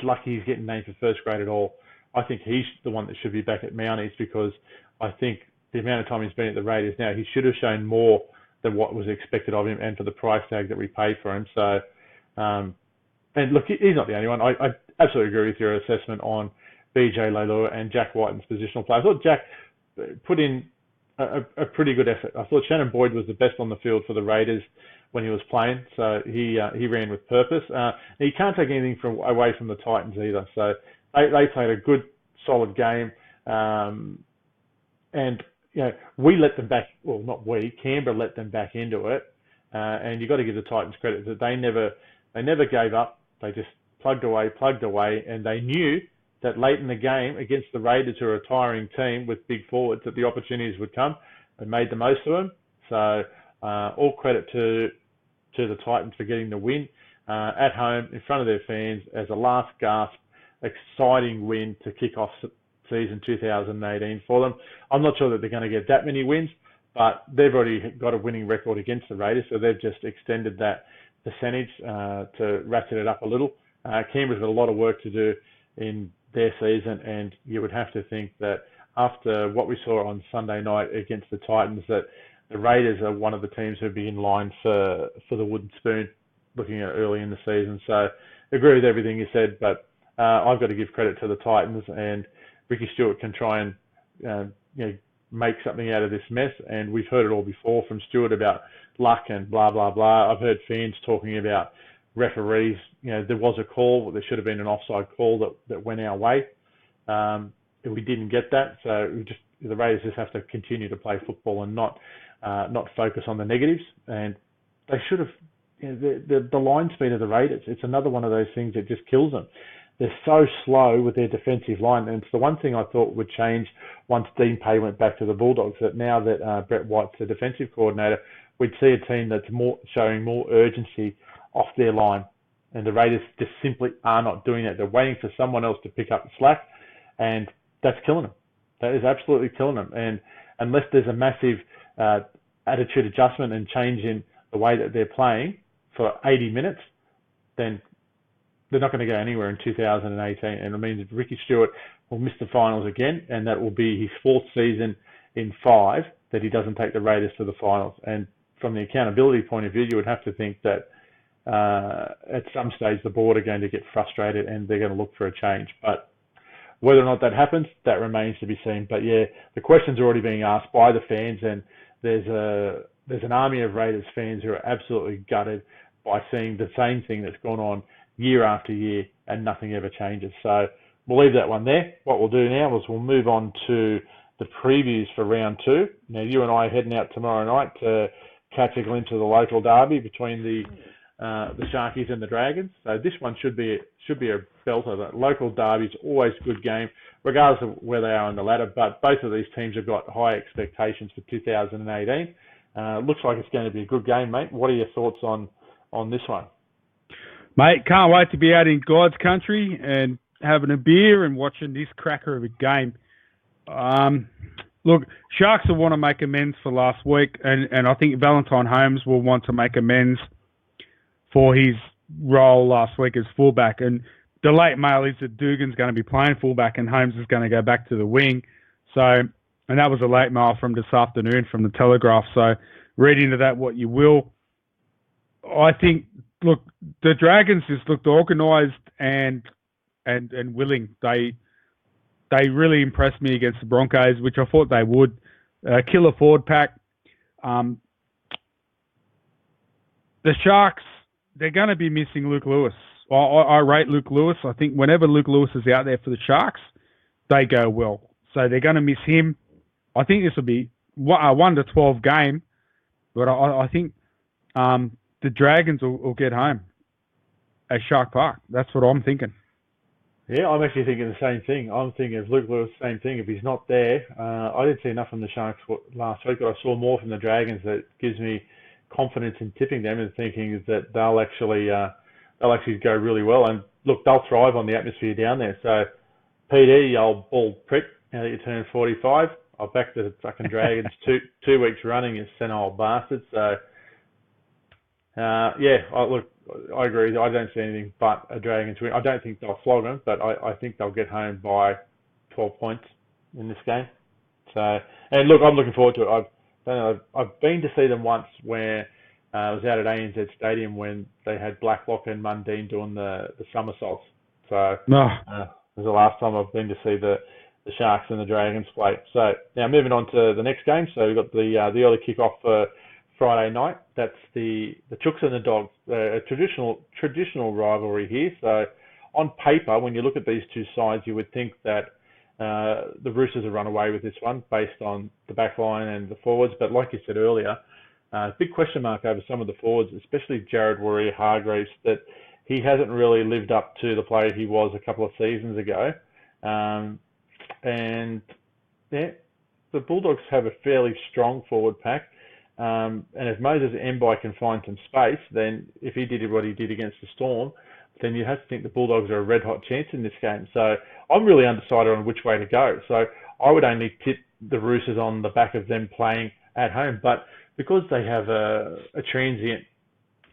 lucky he's getting named for first grade at all. I think he's the one that should be back at Mounties, because I think the amount of time he's been at the Raiders now, he should have shown more than what was expected of him, and for the price tag that we paid for him. So, and look, he's not the only one. I absolutely agree with your assessment on BJ Leilua and Jack Whiten's positional play. I thought Jack put in a pretty good effort. I thought Shannon Boyd was the best on the field for the Raiders when he was playing, so he ran with purpose. He can't take anything away from the Titans either. So they played a good, solid game, and you know, we let them back. Well, not we. Canberra let them back into it, and you've got to give the Titans credit that they never gave up. They just plugged away, and they knew that late in the game against the Raiders, who are a tiring team with big forwards, that the opportunities would come. They made the most of them. So all credit to the Titans for getting the win at home in front of their fans as a last gasp, exciting win to kick off season 2018 for them. I'm not sure that they're going to get that many wins, but they've already got a winning record against the Raiders, so they've just extended that percentage to ratchet it up a little. Canberra's got a lot of work to do in their season, and you would have to think that after what we saw on Sunday night against the Titans, that the Raiders are one of the teams who'd be in line for the wooden spoon, looking at early in the season. So agree with everything you said, but I've got to give credit to the Titans, and Ricky Stewart can try and make something out of this mess. And we've heard it all before from Stewart about luck and blah blah blah. I've heard fans talking about referees. There was a call, there should have been an offside call that went our way. We didn't get that, so the Raiders just have to continue to play football and not focus on the negatives. And they should have. The line speed of the Raiders, it's another one of those things that just kills them. They're so slow with their defensive line, and it's the one thing I thought would change once Dean Pay went back to the Bulldogs, that now that Brett White's the defensive coordinator, we'd see a team that's showing more urgency off their line. And the Raiders just simply are not doing that. They're waiting for someone else to pick up the slack, and that's killing them. That is absolutely killing them. And unless there's a massive attitude adjustment and change in the way that they're playing for 80 minutes, then they're not going to go anywhere in 2018. And it means Ricky Stewart will miss the finals again, and that will be his fourth season in 5 that he doesn't take the Raiders to the finals. And from the accountability point of view, you would have to think that at some stage the board are going to get frustrated and they're going to look for a change. But whether or not that happens, that remains to be seen. But yeah, the question's already being asked by the fans, and there's an army of Raiders fans who are absolutely gutted by seeing the same thing that's gone on year after year and nothing ever changes. So we'll leave that one there. What we'll do now is we'll move on to the previews for round 2. Now, you and I are heading out tomorrow night to catch a glimpse of the local derby between the Sharkies and the Dragons. So this one should be a belter. The local derby is always a good game, regardless of where they are on the ladder. But both of these teams have got high expectations for 2018. Looks like it's going to be a good game, mate. What are your thoughts on this one? Mate, can't wait to be out in God's country and having a beer and watching this cracker of a game. Look, Sharks will want to make amends for last week, and I think Valentine Holmes will want to make amends for his role last week as fullback. And the late mail is that Dugan's going to be playing fullback and Holmes is going to go back to the wing. So, and that was a late mail from this afternoon from the Telegraph. So read into that what you will. I think, look, the Dragons just looked organised and willing. They really impressed me against the Broncos, which I thought they would. Killer forward pack. The Sharks, they're going to be missing Luke Lewis. I rate Luke Lewis. I think whenever Luke Lewis is out there for the Sharks, they go well. So they're going to miss him. I think this will be a 1-12 game, but I think the Dragons will get home at Shark Park. That's what I'm thinking. Yeah, I'm actually thinking the same thing. I'm thinking of Luke Lewis, same thing. If he's not there, I didn't see enough from the Sharks last week, but I saw more from the Dragons that gives me confidence in tipping them and thinking that they'll actually go really well. And look, they'll thrive on the atmosphere down there. So, PD, you old bald prick, now that you turn 45, I'll back the fucking Dragons 2 weeks running, you senile bastard. So, I agree. I don't see anything but a Dragons win. I don't think they'll flog them, but I think they'll get home by 12 points in this game. So, and look, I'm looking forward to it. I've been to see them once where I was out at ANZ Stadium when they had Blacklock and Mundine doing the somersaults. So it was the last time I've been to see the Sharks and the Dragons play. So now moving on to the next game. So we've got the early kickoff for Friday night. That's the Chooks and the Dogs, a traditional rivalry here. So on paper, when you look at these two sides, you would think that the Roosters have run away with this one based on the back line and the forwards. But like you said earlier, big question mark over some of the forwards, especially Jared Warrior-Hargreaves, that he hasn't really lived up to the player he was a couple of seasons ago. And yeah, the Bulldogs have a fairly strong forward pack. And if Moses Mbai can find some space, then if he did what he did against the Storm, then you have to think the Bulldogs are a red-hot chance in this game. So I'm really undecided on which way to go. So I would only tip the Roosters on the back of them playing at home. But because they have a transient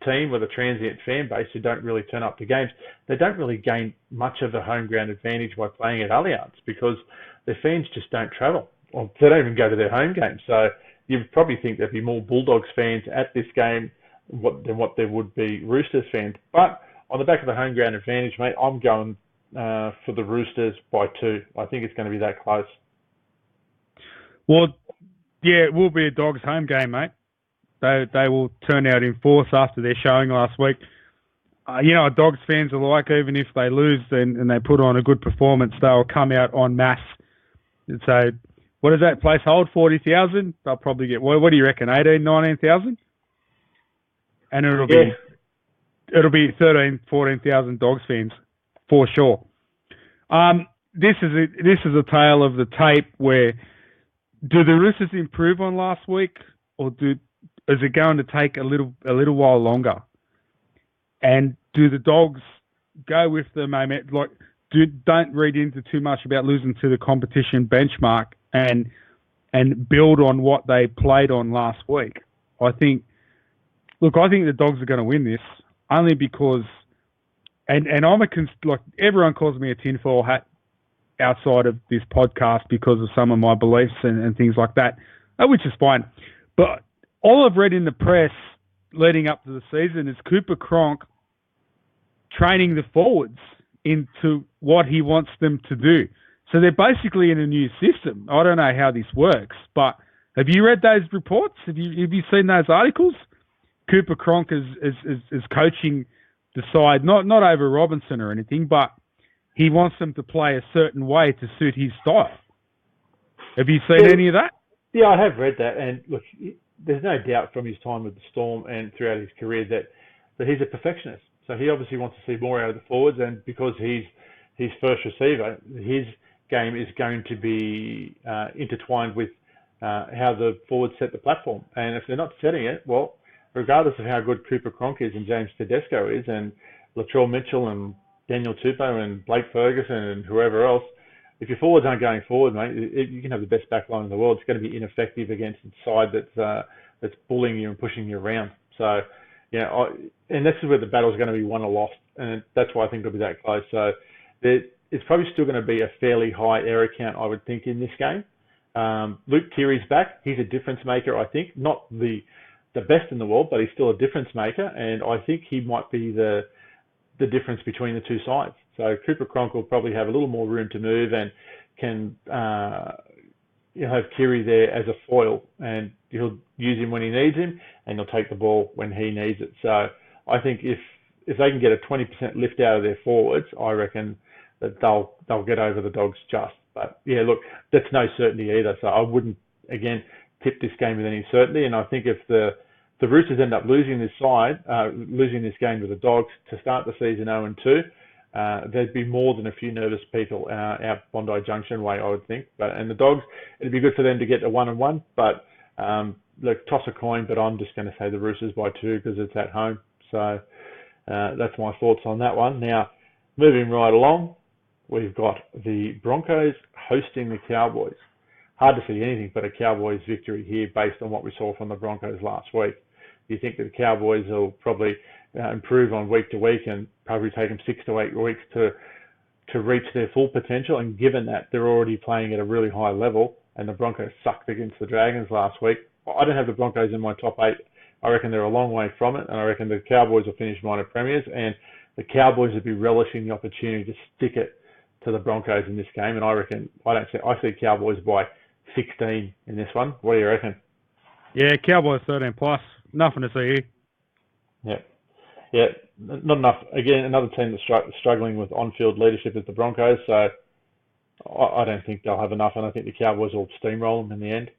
team with a transient fan base who don't really turn up to games, they don't really gain much of a home ground advantage by playing at Allianz because their fans just don't travel. Or they don't even go to their home games. So you'd probably think there'd be more Bulldogs fans at this game than what there would be Roosters fans. But on the back of the home ground advantage, mate, I'm going for the Roosters by 2. I think it's going to be that close. Well, yeah, it will be a Dogs home game, mate. They will turn out in force after their showing last week. What Dogs fans are like, even if they lose and they put on a good performance, they'll come out en masse. So, what does that place hold? 40,000? They'll probably get, what do you reckon, 18, 19,000? And it'll be 13, 14,000 Dogs fans for sure. This is a tale of the tape where do the Roosters improve on last week, or is it going to take a little while longer? And do the Dogs go with the moment? Like, don't read into too much about losing to the competition benchmark and build on what they played on last week. I think the Dogs are going to win this only because, and I'm like everyone calls me a tinfoil hat outside of this podcast because of some of my beliefs and things like that, which is fine. But all I've read in the press leading up to the season is Cooper Cronk training the forwards into what he wants them to do. So they're basically in a new system. I don't know how this works, but have you read those reports? Have you seen those articles? Cooper Cronk is coaching the side, not over Robinson or anything, but he wants them to play a certain way to suit his style. Have you seen any of that? Yeah, I have read that, and look, there's no doubt from his time with the Storm and throughout his career that he's a perfectionist. So he obviously wants to see more out of the forwards, and because he's his first receiver, his game is going to be intertwined with how the forwards set the platform. And if they're not setting it, well, regardless of how good Cooper Cronk is and James Tedesco is and Latrell Mitchell and Daniel Tupou and Blake Ferguson and whoever else, if your forwards aren't going forward, mate, you can have the best back line in the world. It's going to be ineffective against a side that's bullying you and pushing you around. So, and this is where the battle's going to be won or lost, and that's why I think it'll be that close. So it's probably still going to be a fairly high error count, I would think, in this game. Luke Keary's back. He's a difference maker, I think. Not the best in the world, but he's still a difference maker, and I think he might be the difference between the two sides. So Cooper Cronk will probably have a little more room to move and can have Keary there as a foil, and he'll use him when he needs him, and he'll take the ball when he needs it. So I think if they can get a 20% lift out of their forwards, I reckon that they'll get over the Dogs just. But yeah, look, that's no certainty either. So I wouldn't again tip this game with any certainty. And I think if the Roosters end up losing this game with the Dogs to start the season 0-2, there'd be more than a few nervous people out Bondi Junction way, I would think. And the Dogs, it'd be good for them to get a 1-1. But look, toss a coin. But I'm just going to say the Roosters by 2 because it's at home. So that's my thoughts on that one. Now, moving right along, we've got the Broncos hosting the Cowboys. Hard to see anything but a Cowboys victory here based on what we saw from the Broncos last week. Do you think that the Cowboys will probably improve on week to week and probably take them 6 to 8 weeks to reach their full potential? And given that they're already playing at a really high level and the Broncos sucked against the Dragons last week, I don't have the Broncos in my top 8. I reckon they're a long way from it, and I reckon the Cowboys will finish minor premiers, and the Cowboys will be relishing the opportunity to stick it to the Broncos in this game. And I see Cowboys by 16 in this one. What do you reckon? Yeah, Cowboys 13 plus. Nothing to see here. Yeah, not enough. Again, another team that's struggling with on-field leadership is the Broncos. So I don't think they'll have enough, and I think the Cowboys will steamroll them in the end.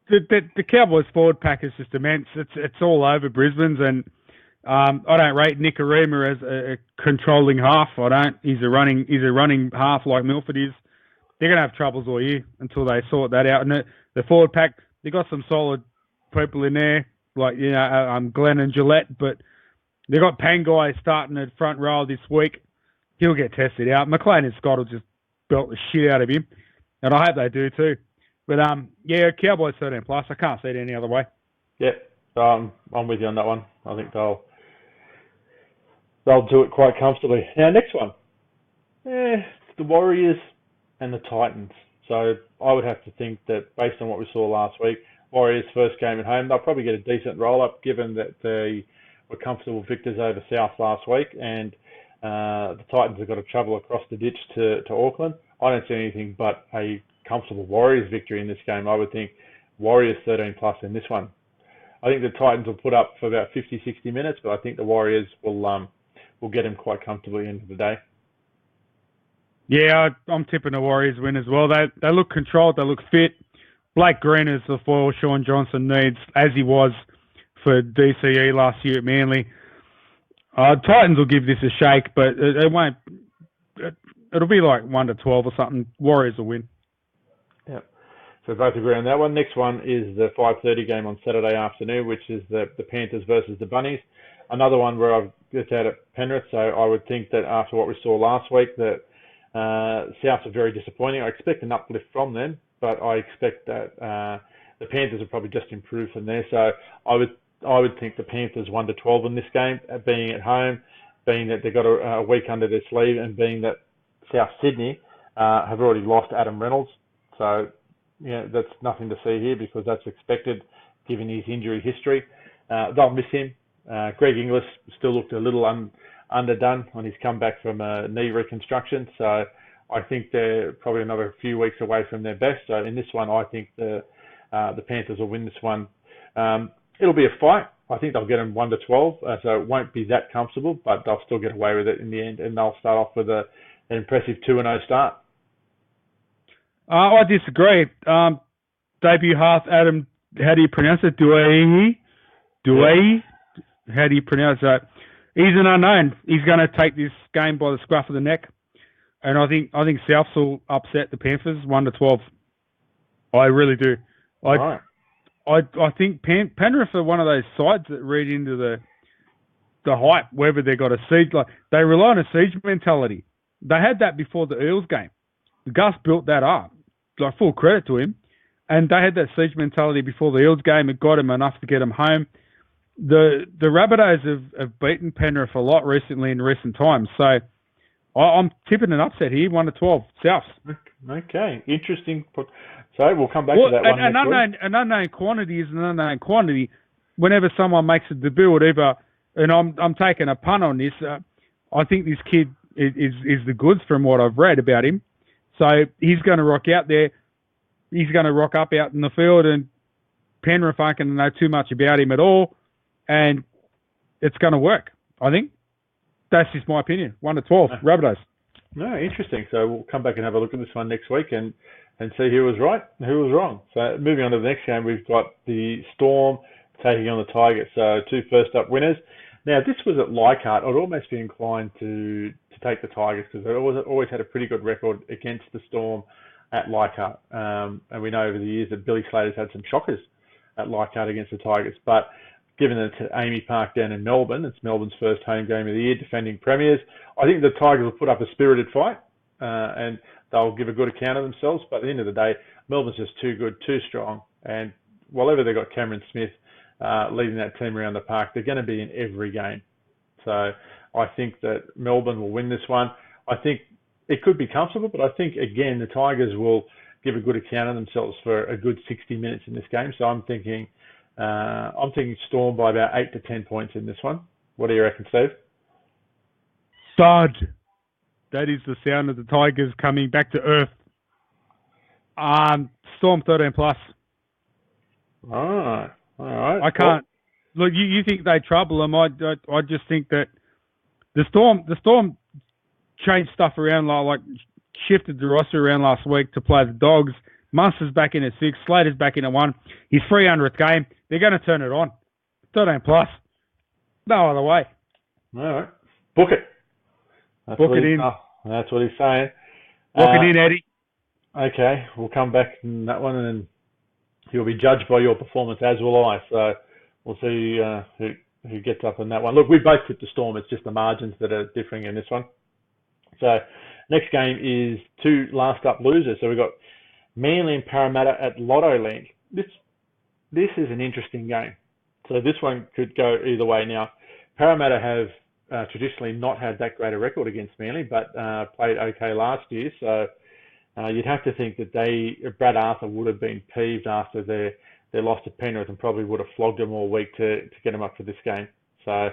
The Cowboys forward pack is just immense. It's all over Brisbane's, and I don't rate Nicarima as a controlling half. I don't. He's a running half like Milford is. They're going to have troubles all year until they sort that out. And the forward pack, they got some solid people in there, like Glenn and Gillette, but they got Pangai starting at front row this week. He'll get tested out. McLean and Scott will just belt the shit out of him, and I hope they do too. But yeah, Cowboys 13 plus. I can't see it any other way. Yeah, I'm with you on that one. I think they'll do it quite comfortably. Now, next one, the Warriors and the Titans. So I would have to think that based on what we saw last week, Warriors' first game at home. They'll probably get a decent roll-up given that they were comfortable victors over South last week, and the Titans have got to travel across the ditch to Auckland. I don't see anything but a comfortable Warriors victory in this game. I would think Warriors 13 plus in this one. I think the Titans will put up for about 50, 60 minutes, but I think the Warriors will get them quite comfortably into the day. Yeah, I'm tipping the Warriors win as well. They look controlled. They look fit. Blake Green is the foil Sean Johnson needs, as he was for DCE last year at Manly. Titans will give this a shake, but it won't. It'll be like 1-12 or something. Warriors will win. Yeah. So both agree on that one. Next one is the 5:30 game on Saturday afternoon, which is the Panthers versus the Bunnies. Another one where I've just out at Penrith, so I would think that after what we saw last week, that Souths are very disappointing. I expect an uplift from them, but I expect that the Panthers will probably just improve from there. So I would think the Panthers 1-12 in this game, being at home, being that they've got a week under their sleeve, and being that South Sydney have already lost Adam Reynolds. So that's nothing to see here because that's expected given his injury history. They'll miss him. Greg Inglis still looked a little underdone on his comeback from a knee reconstruction. So I think they're probably another few weeks away from their best. So in this one, I think the Panthers will win this one. It'll be a fight. I think they'll get them 1-12, so it won't be that comfortable, but they'll still get away with it in the end, and they'll start off with an impressive 2-0 start. I disagree. Debut half, Adam, how do you pronounce it? Duay? How do you pronounce that? He's an unknown. He's going to take this game by the scruff of the neck, and I think Souths will upset the Panthers 1-12. I really do. Right. I think Penrith are one of those sides that read into the hype, whether they got a siege. Like they rely on a siege mentality. They had that before the Eels game. Gus built that up. Like full credit to him. And they had that siege mentality before the Eels game. It got him enough to get him home. The Rabbitohs have beaten Penrith a lot recently in recent times. So I'm tipping an upset here, 1-12, Souths. Okay, interesting. So we'll come back to that one next week. An unknown quantity is an unknown quantity. Whenever someone makes a debut, whatever, and I'm taking a pun on this, I think this kid is the goods from what I've read about him. So he's going to rock out there. He's going to rock up out in the field, and Penrith aren't going to know too much about him at all, and it's going to work. I think that's just my opinion. 1-12, Rabbitohs. No, interesting. So we'll come back and have a look at this one next week and see who was right and who was wrong. So moving on to the next game, we've got the Storm taking on the Tigers. So two first up winners. Now, this was at Leichhardt. I'd almost be inclined to take the Tigers because they always had a pretty good record against the Storm at Leichhardt. And we know over the years that Billy Slater's had some shockers at Leichhardt against the Tigers. But given that it's at Amy Park down in Melbourne, it's Melbourne's first home game of the year, defending premiers, I think the Tigers will put up a spirited fight and they'll give a good account of themselves. But at the end of the day, Melbourne's just too good, too strong. And whatever they've got Cameron Smith leading that team around the park, they're going to be in every game. So I think that Melbourne will win this one. I think it could be comfortable, but I think, again, the Tigers will give a good account of themselves for a good 60 minutes in this game. So I'm thinking Storm by about 8 to 10 points in this one. What do you reckon, Steve? Thud. That is the sound of the Tigers coming back to earth. Storm 13 plus. All right. I can't. Look, you think they trouble them. I just think that the Storm changed stuff around, like shifted the roster around last week to play the Dogs. Munster's back in at 6. Slater's back in at 1. His 300th game. They're going to turn it on. 13 plus. No other way. All right. Book it. Book it in. That's what he's saying. Book it in, Eddie. Okay. We'll come back in that one, and then you'll be judged by your performance, as will I. So we'll see who gets up in that one. Look, we both tipped the Storm. It's just the margins that are differing in this one. So next game is two last up losers. So we've got Manly and Parramatta at Lotto Land. This is an interesting game. So this one could go either way. Now, Parramatta have traditionally not had that great a record against Manly, but played okay last year. So you'd have to think that Brad Arthur would have been peeved after their their loss to Penrith and probably would have flogged them all week to get them up for this game. So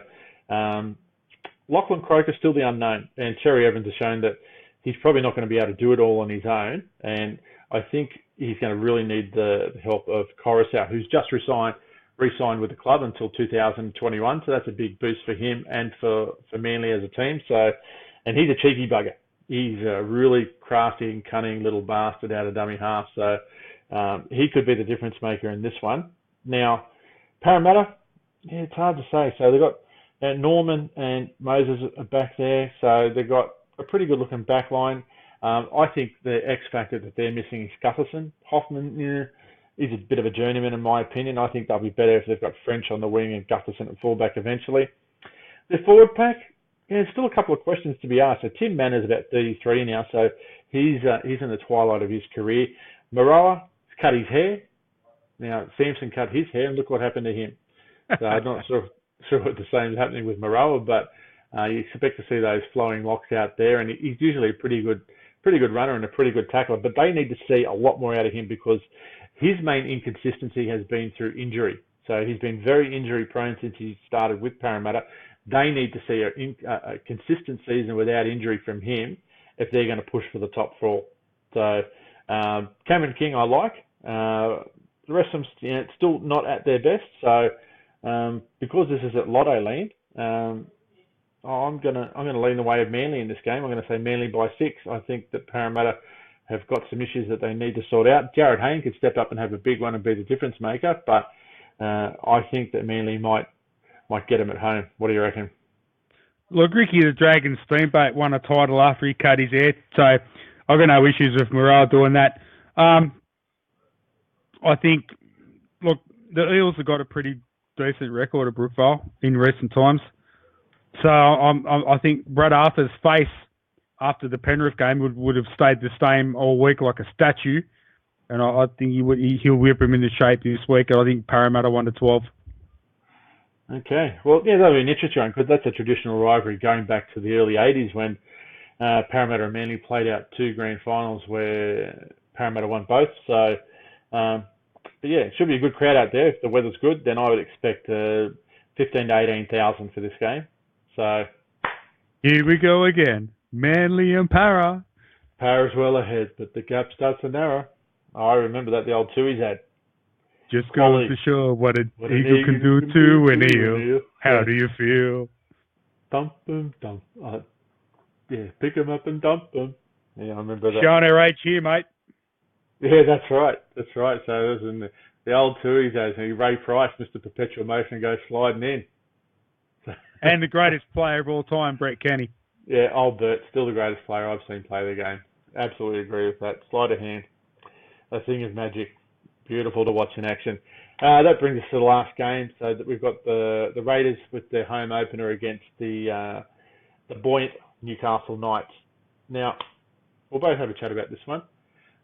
Lachlan Croker's still the unknown, and Cherry Evans has shown that he's probably not going to be able to do it all on his own, and I think he's going to really need the help of Coruscant, who's just re-signed with the club until 2021, so that's a big boost for him and for Manly as a team. So, and he's a cheeky bugger. He's a really crafty and cunning little bastard out of dummy half, so he could be the difference maker in this one. Now, Parramatta, yeah, it's hard to say. So they've got Norman and Moses are back there, so they've got a pretty good looking back line. I think the X factor that they're missing is Gutherson. Hoffman is a bit of a journeyman in my opinion. I think they'll be better if they've got French on the wing and Gutherson at fullback eventually. Their forward pack, yeah, there's still a couple of questions to be asked. So Tim Mannor's about 33 now, so he's in the twilight of his career. Moroa cut his hair. Now Sampson cut his hair, and look what happened to him. So I'm not sure what the same is happening with Moroa, but you expect to see those flowing locks out there, and he's usually a pretty good runner and a pretty good tackler. But they need to see a lot more out of him because his main inconsistency has been through injury. So he's been very injury prone since he started with Parramatta. They need to see a consistent season without injury from him if they're going to push for the top four. So Cameron King I like. The rest of them, it's still not at their best. So because this is at Lotto Land, I'm gonna lean the way of Manly in this game. I'm going to say Manly by 6. I think that Parramatta have got some issues that they need to sort out. Jared Hayne could step up and have a big one and be the difference maker, but I think that Manly might get him at home. What do you reckon? Look, Ricky the Dragon Steamboat won a title after he cut his hair, so I've got no issues with Morale doing that. I think, look, the Eels have got a pretty decent record at Brookvale in recent times. So I think Brad Arthur's face after the Penrith game would have stayed the same all week like a statue, and I think he'll whip him into shape this week. And I think Parramatta 1-12. Okay, well, yeah, that'll be an interesting one because that's a traditional rivalry going back to the early 80s when Parramatta and Manly played out 2 grand finals where Parramatta won both. So, but yeah, it should be a good crowd out there. If the weather's good, then I would expect 15 to 18,000 for this game. So here we go again. Manly and Para. Para's well ahead, but the gap starts to narrow. I remember that the old Tui's had. Just goes to show what an eagle can do to an eel. How do you feel? Dump him, dump. Yeah, pick him up and dump him. Yeah, I remember that. Sean RH here, mate. Yeah, that's right. That's right. So it was in the old Tui's days, and Ray Price, Mr. Perpetual Motion, goes sliding in. And the greatest player of all time, Brett Kenny. Yeah, old Bert, still the greatest player I've seen play the game. Absolutely agree with that. Sleight of hand. That thing is magic. Beautiful to watch in action. That brings us to the last game. So that we've got the Raiders with their home opener against the buoyant Newcastle Knights. Now, we'll both have a chat about this one.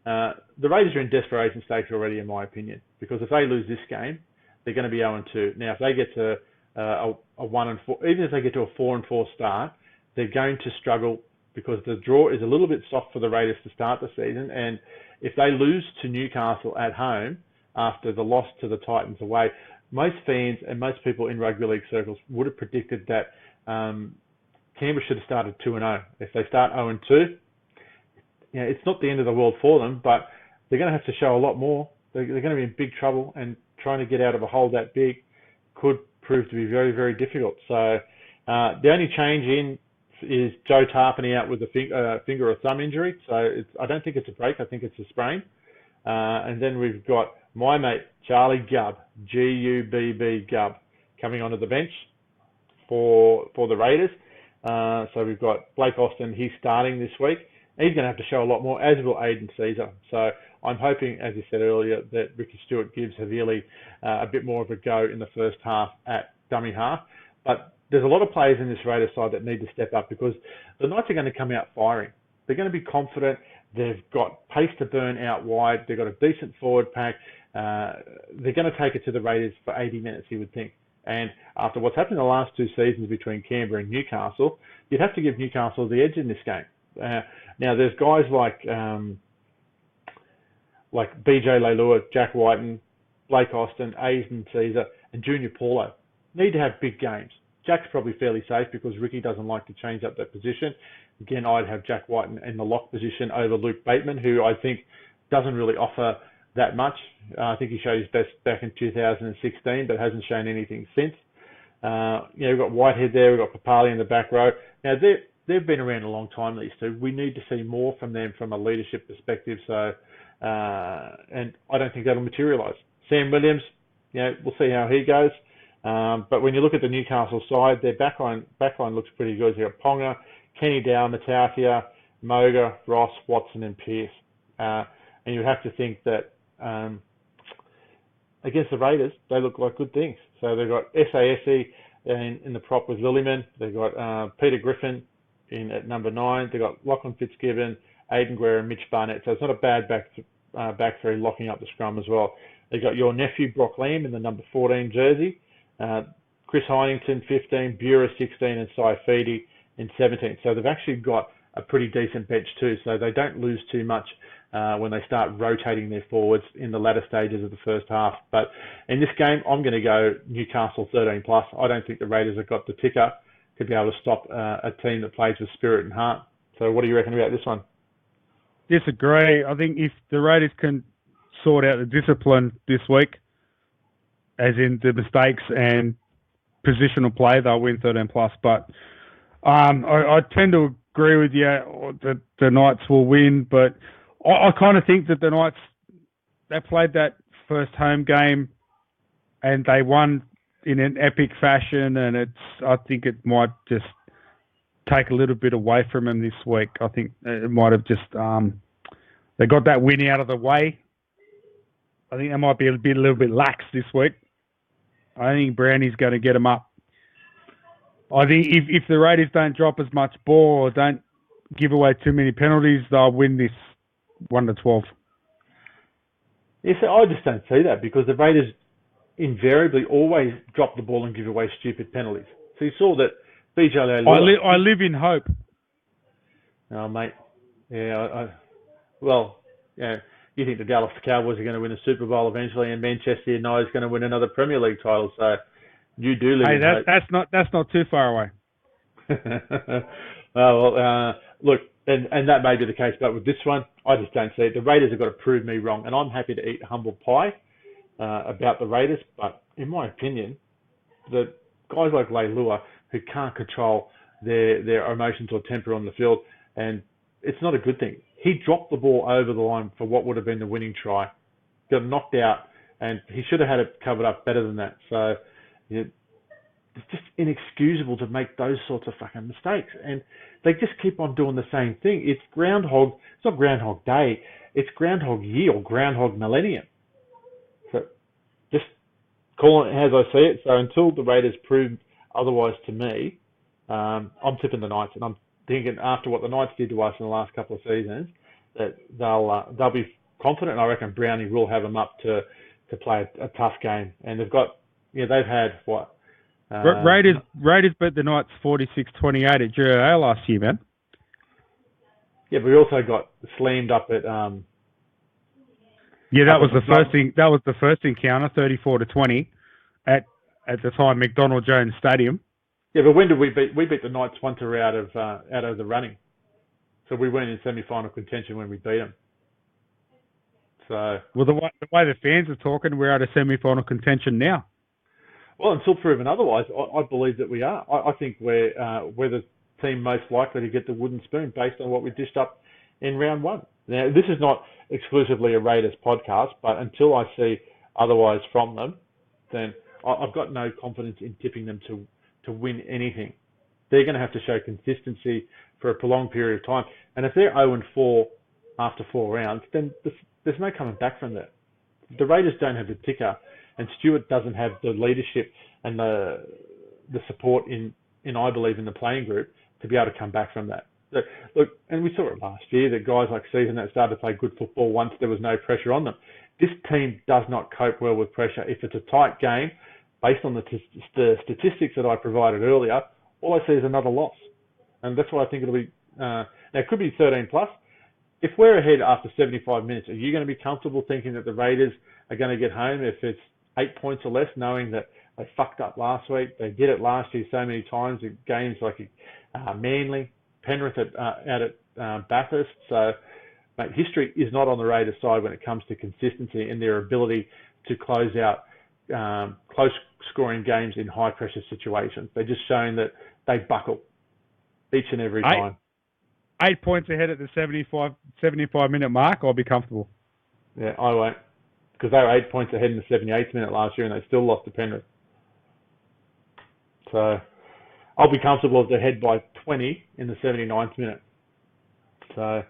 The Raiders are in desperation stage already, in my opinion, because if they lose this game, they're going to be 0-2. Now, if they get to a 1-4, even if they get to a 4-4 start, they're going to struggle because the draw is a little bit soft for the Raiders to start the season. And if they lose to Newcastle at home after the loss to the Titans away, most fans and most people in rugby league circles would have predicted that Canberra should have started 2-0. If they start 0-2, it's not the end of the world for them, but they're going to have to show a lot more. They're going to be in big trouble, and trying to get out of a hole that big could prove to be very, very difficult. So the only change in is Joe Tarpany out with a finger or thumb injury. So I don't think it's a break. I think it's a sprain. And then we've got my mate, Charlie Gubb, G-U-B-B, Gubb, coming onto the bench for the Raiders. So we've got Blake Austin. He's starting this week. He's going to have to show a lot more, as will Aiden Caesar. So I'm hoping, as you said earlier, that Ricky Stewart gives Havili a bit more of a go in the first half at dummy half. But there's a lot of players in this Raiders side that need to step up because the Knights are going to come out firing. They're going to be confident. They've got pace to burn out wide. They've got a decent forward pack. They're going to take it to the Raiders for 80 minutes, you would think. And after what's happened in the last 2 seasons between Canberra and Newcastle, you'd have to give Newcastle the edge in this game. Now, there's guys like BJ Leilua, Jack Whiten, Blake Austin, Aidan Caesar, and Junior Paulo need to have big games. Jack's probably fairly safe because Ricky doesn't like to change up that position. Again, I'd have Jack White in the lock position over Luke Bateman, who I think doesn't really offer that much. I think he showed his best back in 2016, but hasn't shown anything since. We've got Whitehead there, we've got Papali in the back row. Now, they've been around a long time, these two. We need to see more from them from a leadership perspective, and I don't think that'll materialise. Sam Williams, we'll see how he goes. But when you look at the Newcastle side, their backline looks pretty good. You've got Ponga, Kenny Dow, Matautia, Moga, Ross, Watson, and Pearce. And you have to think that against the Raiders, they look like good things. So they've got SASE in the prop with Lillyman. They've got Peter Griffin at number 9. They've got Lachlan Fitzgibbon, Aidan Guerra, and Mitch Barnett. So it's not a bad back three locking up the scrum as well. They've got your nephew, Brock Lamb, in the number 14 jersey. Chris Hynington, 15, Bura, 16, and Saifidi in 17. So they've actually got a pretty decent bench too. So they don't lose too much when they start rotating their forwards in the latter stages of the first half. But in this game, I'm going to go Newcastle 13+. I don't think the Raiders have got the ticker to be able to stop a team that plays with spirit and heart. So what do you reckon about this one? Disagree. I think if the Raiders can sort out the discipline this week, as in the mistakes and positional play, they'll win 13+. But I tend to agree with you that the Knights will win, but I kind of think that the Knights, they played that first home game and they won in an epic fashion, and I think it might just take a little bit away from them this week. I think it might have just they got that win out of the way. I think they might be a little bit lax this week. I think Brownie's going to get them up. I think if the Raiders don't drop as much ball or don't give away too many penalties, they'll win this 1-12. Yes, I just don't see that because the Raiders invariably always drop the ball and give away stupid penalties. So you saw that BJ Leilua... I live in hope. Oh, mate. Yeah, you think the Dallas Cowboys are going to win a Super Bowl eventually, and Manchester United is going to win another Premier League title. So you do live in hope. That's not too far away. Look, and that may be the case, but with this one, I just don't see it. The Raiders have got to prove me wrong, and I'm happy to eat humble pie about the Raiders, but in my opinion, the guys like Leilua who can't control their emotions or temper on the field, and it's not a good thing. He dropped the ball over the line for what would have been the winning try, got knocked out, and he should have had it covered up better than that. So it's just inexcusable to make those sorts of fucking mistakes. And they just keep on doing the same thing. It's not Groundhog Day, it's Groundhog Year or Groundhog Millennium. So just call it as I see it. So until the Raiders prove otherwise to me, I'm tipping the Knights, and I'm thinking after what the Knights did to us in the last couple of seasons, that they'll be confident. And I reckon Brownie will have them up to play a tough game. And they've had what? Raiders beat the Knights 46-28 at GIA last year, man. Yeah, but we also got slammed up at. Yeah, that was the first thing. That was the first encounter, 34-20, at the time McDonald Jones Stadium. Yeah, but when did we beat? We beat the Knights once we're out of the running, so we weren't in semi-final contention when we beat them. So well, the way the fans are talking, we're out of semi-final contention now. Well, until proven otherwise, I believe that we are. I think we're the team most likely to get the wooden spoon based on what we dished up in round one. Now, this is not exclusively a Raiders podcast, but until I see otherwise from them, then I've got no confidence in tipping them to win anything. They're going to have to show consistency for a prolonged period of time. And if they're 0-4 after 4 rounds, then there's no coming back from that. The Raiders don't have the ticker, and Stewart doesn't have the leadership and the support in I believe in the playing group to be able to come back from that. Look, and we saw it last year that guys like Season that started to play good football once there was no pressure on them. This team does not cope well with pressure. If it's a tight game, based on the statistics that I provided earlier, all I see is another loss. And that's why I think it'll be, now it could be 13+, if we're ahead after 75 minutes, are you going to be comfortable thinking that the Raiders are going to get home if it's 8 points or less, knowing that they fucked up last week? They did it last year so many times in games like Manly, Penrith out at Bathurst. So, mate, history is not on the Raiders' side when it comes to consistency and their ability to close out close scoring games in high pressure situations. They're just showing that they buckle each and every time. 8 points ahead at the 75-minute mark, I'll be comfortable. Yeah, I won't. Because they were 8 points ahead in the 78th minute last year and they still lost to Penrith. So I'll be comfortable if they're ahead by 20 in the 79th minute. So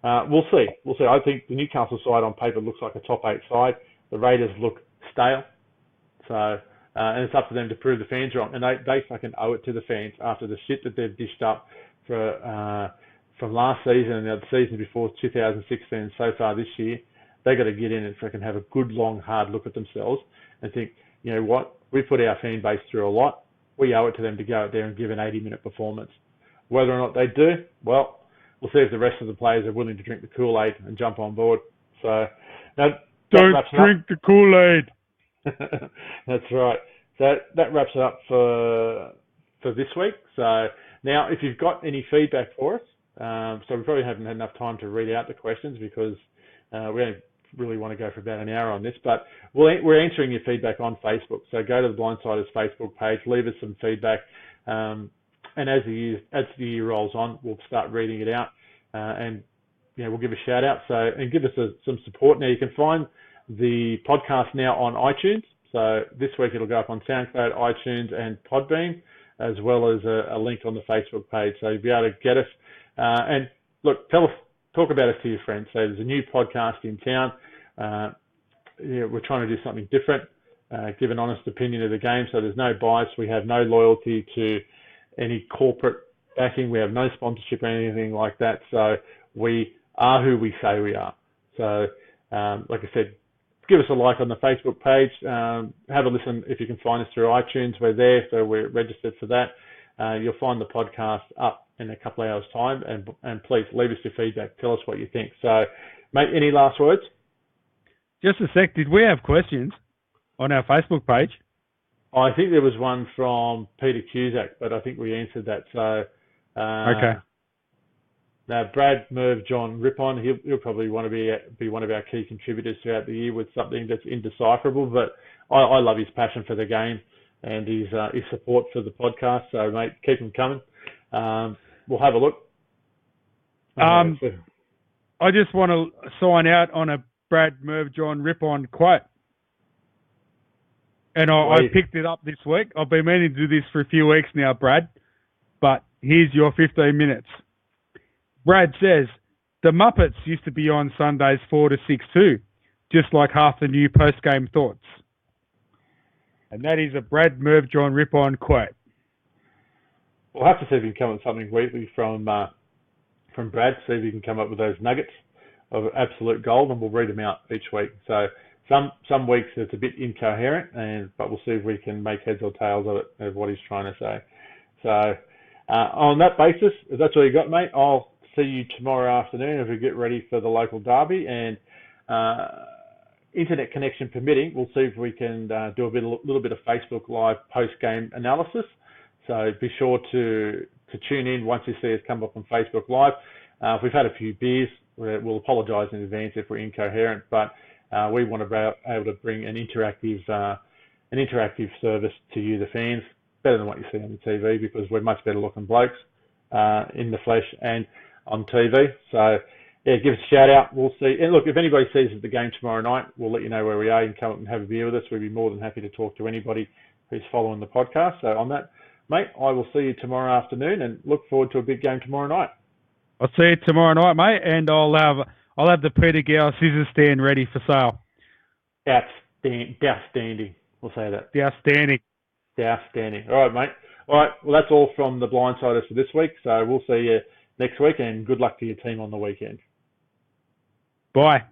we'll see. We'll see. I think the Newcastle side on paper looks like a top 8 side. The Raiders look stale. So and it's up to them to prove the fans wrong. And they fucking owe it to the fans after the shit that they've dished up from last season and the season before 2016 so far this year. They got to get in and freaking have a good, long, hard look at themselves and think, you know what, we've put our fan base through a lot. We owe it to them to go out there and give an 80-minute performance. Whether or not they do, well, we'll see if the rest of the players are willing to drink the Kool-Aid and jump on board. So, now, don't drink the Kool-Aid. That's right. So that wraps it up for this week. So now, if you've got any feedback for us, so we probably haven't had enough time to read out the questions because we only really want to go for about an hour on this, but we're answering your feedback on Facebook. So go to the Blindsiders Facebook page, leave us some feedback, and as the year rolls on, we'll start reading it out, and we'll give a shout out. So and give us some support. Now you can find the podcast now on iTunes. So this week it'll go up on SoundCloud, iTunes, and Podbean, as well as a link on the Facebook page. So you'll be able to get us. And look, talk about us to your friends. So there's a new podcast in town. We're trying to do something different, give an honest opinion of the game. So there's no bias. We have no loyalty to any corporate backing. We have no sponsorship or anything like that. So we are who we say we are. So like I said, give us a like on the Facebook page. Have a listen if you can find us through iTunes. We're there, so we're registered for that. You'll find the podcast up in a couple of hours' time, and please leave us your feedback. Tell us what you think. So, mate, any last words? Just a sec. Did we have questions on our Facebook page? I think there was one from Peter Cusack, but I think we answered that. So, okay. Now, Brad, Merv, John, Rippon, he'll probably want to be one of our key contributors throughout the year with something that's indecipherable. But I love his passion for the game and his support for the podcast. So, mate, keep him coming. We'll have a look. I just want to sign out on a Brad, Merv, John, Rippon quote. And I picked it up this week. I've been meaning to do this for a few weeks now, Brad. But here's your 15 minutes. Brad says, the Muppets used to be on Sundays 4 to 6 too, just like half the new post-game thoughts. And that is a Brad, Merv, John, Rippon quote. We'll have to see if we can come up with something weekly from Brad, see if he can come up with those nuggets of absolute gold, and we'll read them out each week. So some weeks it's a bit incoherent, but we'll see if we can make heads or tails of it, of what he's trying to say. So on that basis, if that's all you got, mate, I'll see you tomorrow afternoon as we get ready for the local derby, and internet connection permitting, we'll see if we can do a little bit of Facebook Live post-game analysis. So be sure to tune in once you see us come up on Facebook Live. If we've had a few beers, we'll apologise in advance if we're incoherent, but we want to be able to bring an interactive service to you, the fans, better than what you see on the TV, because we're much better looking blokes in the flesh and on TV. So yeah, give us a shout out. We'll see. And look, if anybody sees us at the game tomorrow night, we'll let you know where we are. You can come up and have a beer with us. We'd be more than happy to talk to anybody who's following the podcast. So on that, mate, I will see you tomorrow afternoon and look forward to a big game tomorrow night. I'll see you tomorrow night, mate, and I'll have the Peter Gow scissors stand ready for sale. Outstanding. We'll say that. Outstanding. All right, mate. All right. Well, that's all from the Blindsiders for this week. So we'll see you next week, and good luck to your team on the weekend. Bye.